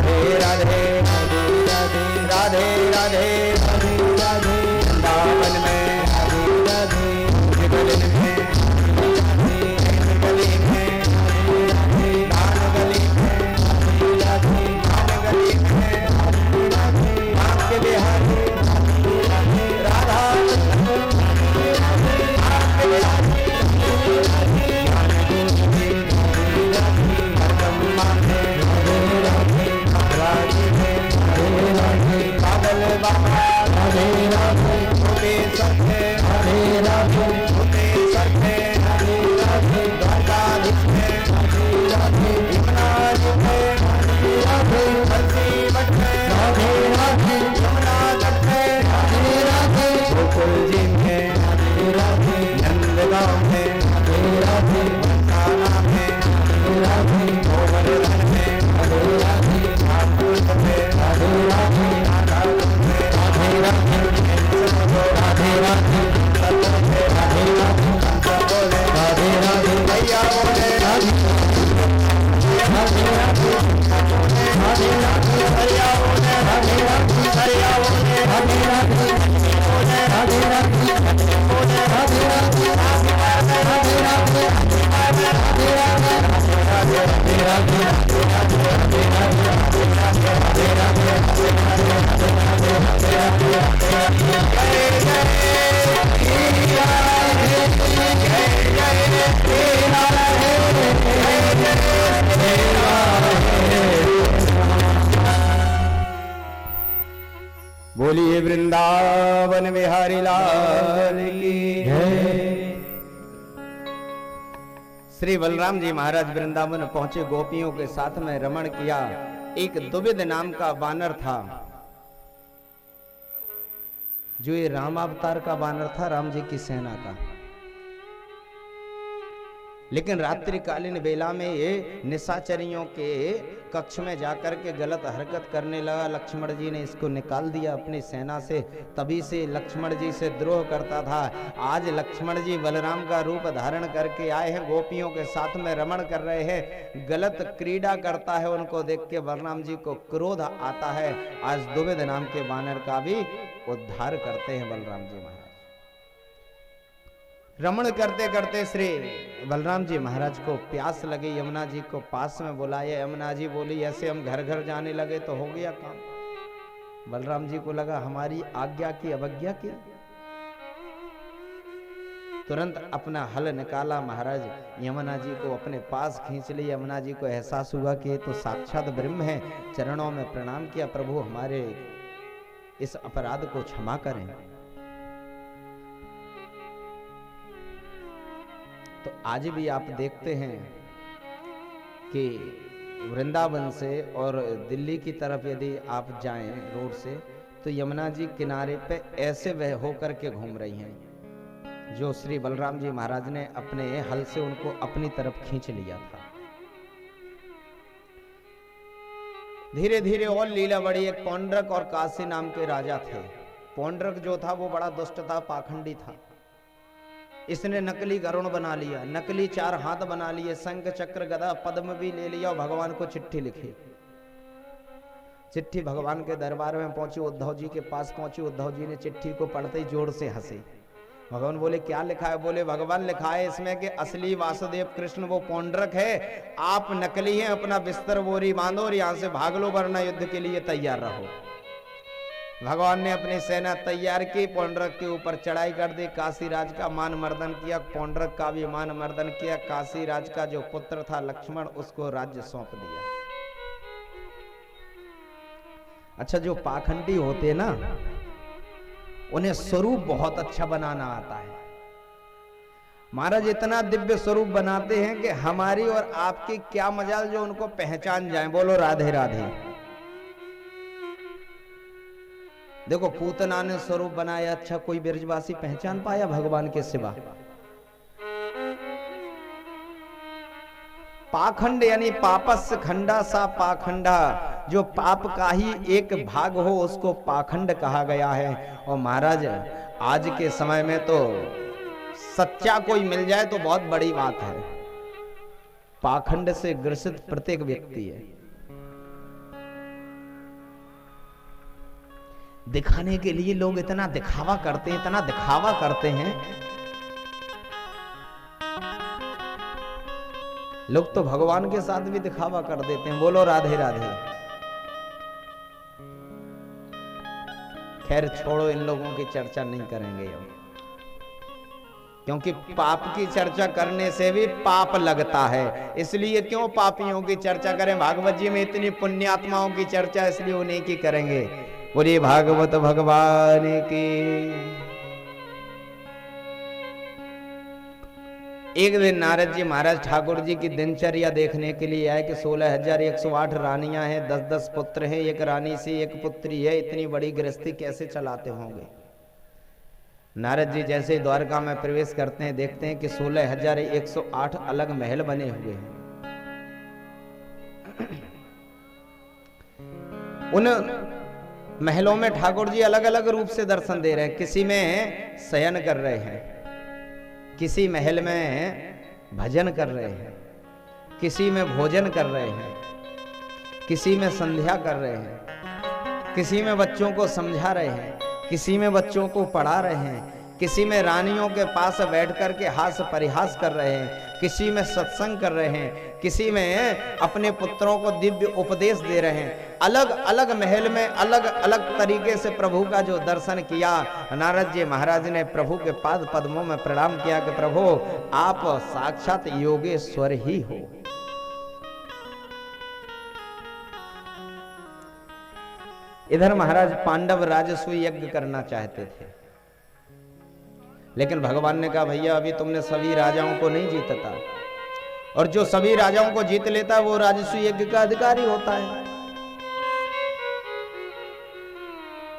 राधे राधे राधे राधे वृंदावन में राधे गगन में गली में दान गली में दान गली में आपके बिहारी राधा पागल बाबा राधे राधे छोटे सखे राधे राधे छोटे सखे राधे राधे द्वारकाधीश में राधे राधे यमुना जी में राधे राधे तुलसी मठ में राधे राधे यमुना तट में राधे राधे गोकुल जी में राधे राधे नंदगांव में राधे राधे बरसाना में राधे राधे गोवर्धन में राधे राधे नागपुर में राधे राधे राधे राधे राधे राधे राधे राधे राधे भैया बोले राधे राधे राधे भैया बोले राधे राधे भैया बोले राधे राधे राधे राधे बोले राधे राधे राधे राधे राधे बोलिए वृंदावन बिहारी लाल की जय। श्री बलराम जी महाराज वृंदावन पहुंचे, गोपियों के साथ में रमण किया। एक दुविध नाम का वानर था, जो ये राम अवतार का वानर था, राम जी की सेना का। लेकिन रात्रिकालीन बेला में ये निशाचरियों के कक्ष में जाकर के गलत हरकत करने लगा। लक्ष्मण जी ने इसको निकाल दिया अपनी सेना से, तभी से लक्ष्मण जी से द्रोह करता था। आज लक्ष्मण जी बलराम का रूप धारण करके आए हैं, गोपियों के साथ में रमण कर रहे हैं, गलत क्रीड़ा करता है। उनको देख के बलराम जी को क्रोध आता है। आज दुविध नाम के वानर का भी उद्धार करते हैं बलराम जी महाराज। रमण करते करते श्री बलराम जी महाराज को प्यास लगी, यमुना जी को पास में बुलाया। यमुना जी बोली ऐसे हम घर घर जाने लगे तो हो गया काम। बलराम जी को लगा हमारी आज्ञा की अवज्ञा की। तुरंत अपना हल निकाला महाराज, यमुना जी को अपने पास खींच लिया। यमुना जी को एहसास हुआ कि ये तो साक्षात ब्रह्म है। चरणों में प्रणाम किया, प्रभु हमारे इस अपराध को क्षमा करें। तो आज भी आप देखते हैं कि वृंदावन से और दिल्ली की तरफ यदि आप जाएं रोड से, तो यमुना जी किनारे पे ऐसे वह होकर के घूम रही हैं, जो श्री बलराम जी महाराज ने अपने हल से उनको अपनी तरफ खींच लिया था। धीरे धीरे और लीला बढ़ी। एक पौंड्रक और काशी नाम के राजा थे। पौंड्रक जो था वो बड़ा दुष्ट था, पाखंडी था। इसने नकली गरुण बना लिया, नकली 4 हाथ बना लिए, शंख चक्र गदा पद्म भी ले लिया और भगवान को चिट्ठी लिखी। चिट्ठी भगवान के दरबार में पहुंची, उद्धव जी के पास पहुंची। उद्धव जी ने चिट्ठी को पढ़ते ही जोर से हंसे। भगवान बोले क्या लिखा है? बोले भगवान लिखा है इसमें कि असली वासुदेव कृष्ण वो पौंड्रक है, आप नकली हैं, अपना बिस्तर बोरी बांधो और यहां से भाग लो, वरना युद्ध के लिए तैयार रहो। भगवान ने अपनी सेना तैयार की, पौंड्रक के ऊपर चढ़ाई कर दी, काशी राज का मान मर्दन किया, पौंड्रक का भी मान मर्दन किया। काशी राज का जो पुत्र था लक्ष्मण, उसको राज्य सौंप दिया। अच्छा, जो पाखंडी होते ना, उन्हें स्वरूप बहुत अच्छा बनाना आता है। महाराज इतना दिव्य स्वरूप बनाते हैं कि हमारी और आपकी क्या मजाल जो उनको पहचान जाए। बोलो राधे राधे। देखो पूतना ने स्वरूप बनाया, अच्छा कोई ब्रजवासी पहचान पाया भगवान के सिवा? पाखंड यानी पापस खंडा सा पाखंडा, जो पाप का ही एक भाग हो उसको पाखंड कहा गया है। और महाराज आज के समय में तो सच्चा कोई मिल जाए तो बहुत बड़ी बात है। पाखंड से ग्रसित प्रत्येक व्यक्ति है। दिखाने के लिए लोग इतना दिखावा करते हैं, इतना दिखावा करते हैं। लोग तो भगवान के साथ भी दिखावा कर देते हैं। बोलो राधे राधे। खैर छोड़ो, इन लोगों की चर्चा नहीं करेंगे हम, क्योंकि पाप की चर्चा करने से भी पाप लगता है। इसलिए क्यों पापियों की चर्चा करें? भागवत जी में इतनी पुण्यात्माओं की चर्चा, इसलिए उन्हीं की करेंगे। बोलिए भागवत भगवान की। एक दिन नारद जी महाराज ठाकुर जी की दिनचर्या देखने के लिए आए कि 16,108 रानियां हैं, 10-10 पुत्र हैं, एक रानी से एक पुत्री है, इतनी बड़ी गृहस्थी कैसे चलाते होंगे। नारद जी जैसे द्वारका में प्रवेश करते हैं, देखते हैं कि 16,108 अलग महल बने हुए हैं। उन महलों में ठाकुर जी अलग अलग रूप से दर्शन दे रहे हैं। किसी में शयन कर रहे हैं, किसी महल में भजन कर रहे हैं, किसी में भोजन कर रहे हैं, किसी में संध्या कर रहे हैं, किसी में बच्चों को समझा रहे हैं, किसी में बच्चों को पढ़ा रहे हैं, किसी में रानियों के पास बैठ कर के हास्य परिहास कर रहे हैं, किसी में सत्संग कर रहे हैं, किसी में अपने पुत्रों को दिव्य उपदेश दे रहे हैं। अलग अलग महल में अलग अलग तरीके से प्रभु का जो दर्शन किया। नारद जी महाराज ने प्रभु के पाद पद्मों में प्रणाम किया कि प्रभु आप साक्षात योगेश्वर ही हो। इधर महाराज पांडव राजसूय यज्ञ करना चाहते थे, लेकिन भगवान ने कहा भैया अभी तुमने सभी राजाओं को नहीं जीता था, और जो सभी राजाओं को जीत लेता है वो राजसूय यज्ञ का अधिकारी होता है।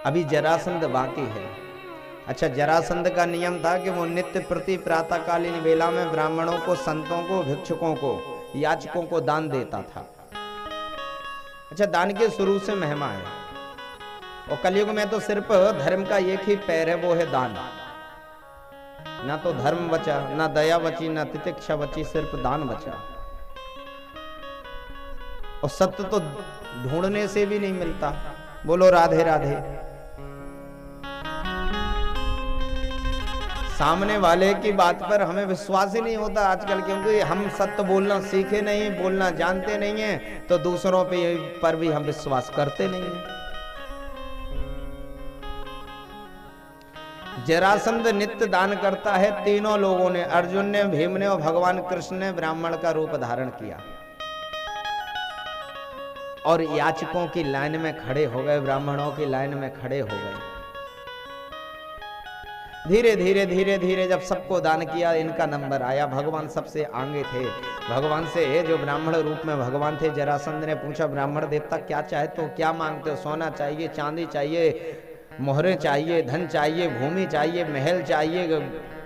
अभी जरासंध बाकी है। अच्छा, जरासंध का नियम था कि वो नित्य प्रति प्रातःकालीन वेला में ब्राह्मणों को, संतों को, भिक्षुकों को, याचकों को दान देता था। अच्छा, दान के शुरू से महिमा है, और कलयुग में तो सिर्फ धर्म का एक ही पैर है, वो है दान। ना तो धर्म बचा, ना दया बची, ना तितिक्षा बची, सिर्फ दान बचा। और सत्य तो ढूंढने से भी नहीं मिलता। बोलो राधे राधे। सामने वाले की बात पर हमें विश्वास ही नहीं होता आजकल, क्योंकि हम सत्य बोलना सीखे नहीं, बोलना जानते नहीं है, तो दूसरों पर भी हम विश्वास करते नहीं है। जरासंध नित्य दान करता है। तीनों लोगों ने, अर्जुन ने, भीम ने और भगवान कृष्ण ने ब्राह्मण का रूप धारण किया और याचकों की लाइन में खड़े हो गए, ब्राह्मणों की लाइन में खड़े हो गए। धीरे धीरे धीरे धीरे जब सबको दान किया, इनका नंबर आया। भगवान सबसे आगे थे। भगवान से, जो ब्राह्मण रूप में भगवान थे, जरासंध ने पूछा ब्राह्मण देवता क्या चाहते हो, क्या मांगते हो? सोना चाहिए, चांदी चाहिए, मोहरें चाहिए, धन चाहिए, भूमि चाहिए, महल चाहिए,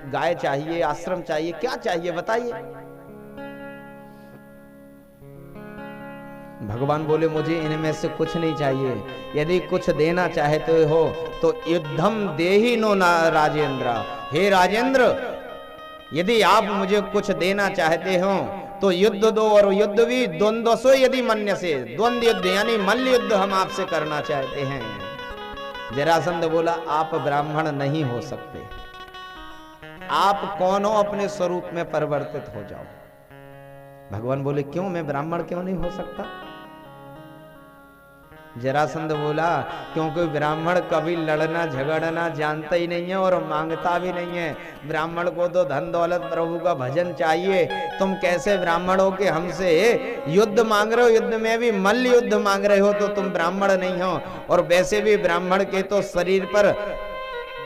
गाय चाहिए, आश्रम चाहिए, क्या चाहिए बताइए। भगवान बोले मुझे इनमें से कुछ नहीं चाहिए। यदि कुछ देना चाहते हो तो युद्धम देहि नो राजेंद्र। हे राजेंद्र, यदि आप मुझे कुछ देना चाहते हो तो युद्ध दो, और युद्ध भी द्वंद्व सो यदि मन्य से, द्वंद्व युद्ध यानी मल्ल युद्ध हम आपसे करना चाहते हैं। जरासंध बोला आप ब्राह्मण नहीं हो सकते, आप कौन हो, अपने स्वरूप में परिवर्तित हो जाओ। भगवान बोले क्यों, मैं ब्राह्मण क्यों नहीं हो सकता? जरासंध बोला क्योंकि ब्राह्मण कभी लड़ना झगड़ना जानता ही नहीं है और मांगता भी नहीं है। ब्राह्मण को तो धन दौलत प्रभु का भजन चाहिए। तुम कैसे ब्राह्मणों के हमसे युद्ध मांग रहे हो? युद्ध में भी मल्ल युद्ध मांग रहे हो तो तुम ब्राह्मण नहीं हो। और वैसे भी ब्राह्मण के तो शरीर पर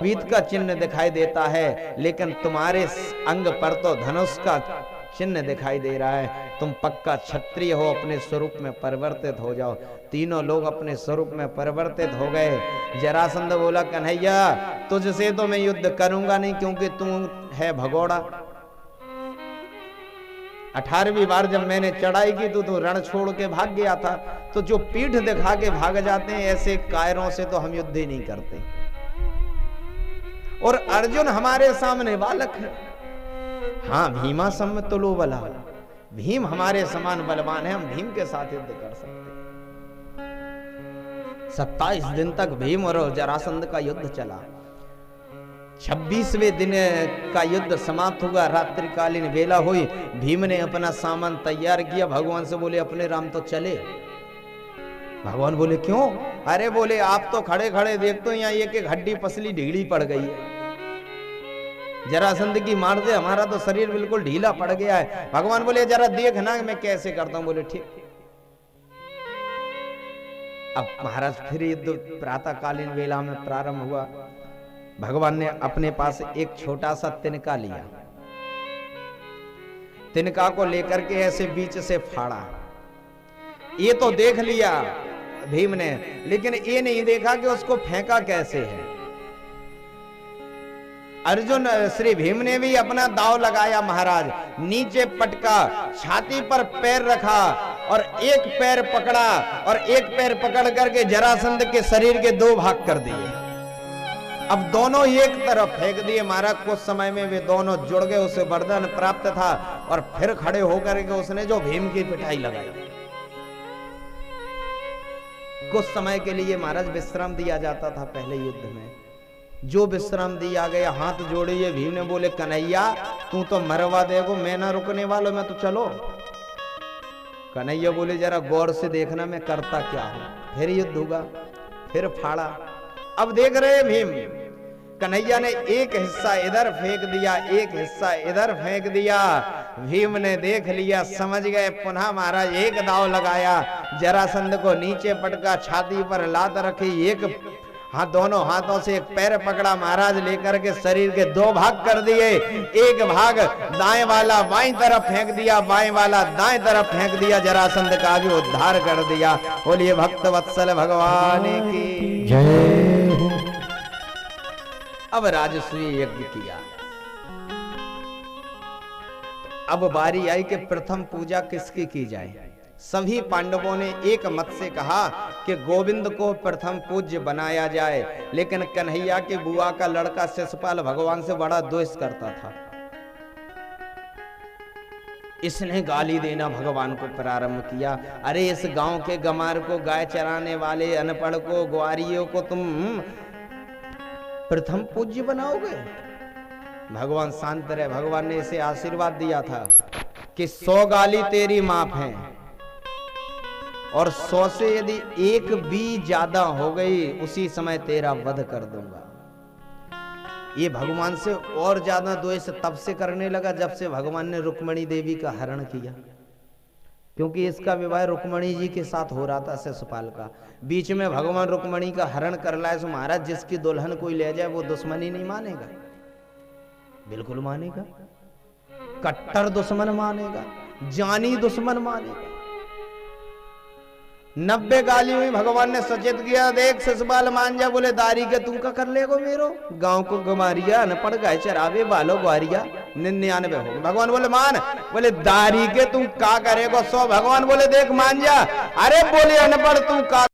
वीत का चिन्ह दिखाई देता है, लेकिन तुम्हारे अंग पर तो धनुष का चिन्ह दिखाई दे रहा है। तुम पक्का क्षत्रिय हो, अपने स्वरूप में परिवर्तित हो जाओ। तीनों लोग अपने स्वरूप में परिवर्तित हो गए। जरासंध बोला कन्हैया तुझसे तो मैं युद्ध करूंगा नहीं, क्योंकि तू है भगोड़ा। 18वीं बार जब मैंने चढ़ाई की तो तू रण छोड़ के भाग गया था। तो जो पीठ दिखा के भाग जाते हैं, ऐसे कायरों से तो हम युद्ध ही नहीं करते। और अर्जुन हमारे सामने बालक है। हाँ, भीमा सम तुलो बला, भीम हमारे समान बलवान है, हम भीम के साथ युद्ध कर सकते। 27 दिन तक भीम और जरासंध का युद्ध चला। 26वें दिन का युद्ध समाप्त हुआ, रात्रिकालीन वेला हुई। भीम ने अपना सामान तैयार किया, भगवान से बोले अपने राम तो चले। भगवान बोले क्यों? अरे बोले आप तो खड़े खड़े देखते हो यहाँ एक एक हड्डी पसली ढीली पड़ गई है, जरासंध की मार दे, हमारा तो शरीर बिल्कुल ढीला पड़ गया है। भगवान बोले जरा देखना मैं कैसे करता हूं। बोले ठीक। अब महाराज फिर युद्ध प्रातःकालीन वेला में प्रारंभ हुआ। भगवान ने अपने पास एक छोटा सा तिनका लिया, तिनका को लेकर के ऐसे बीच से फाड़ा। ये तो देख लिया भीम ने, लेकिन ये नहीं देखा कि उसको फेंका कैसे है। अर्जुन श्री भीम ने भी अपना दांव लगाया महाराज, नीचे पटका, छाती पर पैर रखा और एक पैर पकड़ा और एक पैर पकड़ करके जरासंध के शरीर के दो भाग कर दिए। अब दोनों एक तरफ फेंक दिए महाराज। कुछ समय में वे दोनों जुड़ गए, उसे वरदान प्राप्त था और फिर खड़े होकर के उसने जो भीम की पिटाई लगाई। कुछ समय के लिए महाराज विश्राम दिया जाता था पहले युद्ध में, जो विश्राम दिया गया। हाथ जोड़िए, भीम ने बोले कन्हैया तू तो मरवा देगो, मैं ना रुकने वालों, मैं तो चलो। कन्हैया बोले जरा गौर से देखना मैं करता क्या हूं। फिर युद्ध हुआ, फिर फाड़ा। अब देख रहे भीम, कन्हैया ने एक हिस्सा इधर फेंक दिया, एक हिस्सा इधर फेंक दिया। भीम ने देख लिया, समझ गए। पुनः महाराज एक दांव लगाया, जरासंध को नीचे पटका, छाती पर लात रखी, एक हाथ दोनों हाथों से एक पैर पकड़ा महाराज, लेकर के शरीर के दो भाग कर दिए। एक भाग दाएं वाला बाईं तरफ फेंक दिया, बाएं वाला दाएं तरफ फेंक दिया, जरासंध का भी उद्धार कर दिया। बोलिए भक्त वत्सल भगवान की जय। अब राजसूय यज्ञ किया। अब बारी आई कि प्रथम पूजा किसकी की जाए। सभी पांडवों ने एक मत से कहा कि गोविंद को प्रथम पूज्य बनाया जाए, लेकिन कन्हैया के बुआ का लड़का शिशुपाल भगवान से बड़ा द्वेष करता था। इसने गाली देना भगवान को प्रारंभ किया। अरे इस गांव के गमार को, गाय चराने वाले अनपढ़ को, ग्वारियों को तुम प्रथम पूज्य बनाओगे? भगवान शांत रहे। भगवान ने इसे आशीर्वाद दिया था कि 100 गाली तेरी माफ है और 100 से यदि एक भी ज्यादा हो गई उसी समय तेरा वध कर दूंगा। ये भगवान से और ज्यादा द्वेष तब से करने लगा जब से भगवान ने रुक्मणी देवी का हरण किया, क्योंकि इसका विवाह रुक्मणी जी के साथ हो रहा था शिशुपाल का। बीच में भगवान रुक्मणी का हरण कर लाए तो महाराज जिसकी दुल्हन कोई ले जाए वो दुश्मनी नहीं मानेगा, बिल्कुल मानेगा, कट्टर दुश्मन मानेगा, जानी दुश्मन मानेगा। 90 गाली हुई, भगवान ने सचेत किया, देख शिशुपाल मान जा। बोले दारी के तू का कर लेगो मेरो, गांव को गमारिया अनपढ़ गाय चरावे वालो ग्वारिया 99 हो। भगवान बोले मान। बोले दारी के तू का करेगो 100। भगवान बोले देख मान जा। अरे बोले अनपढ़ तू का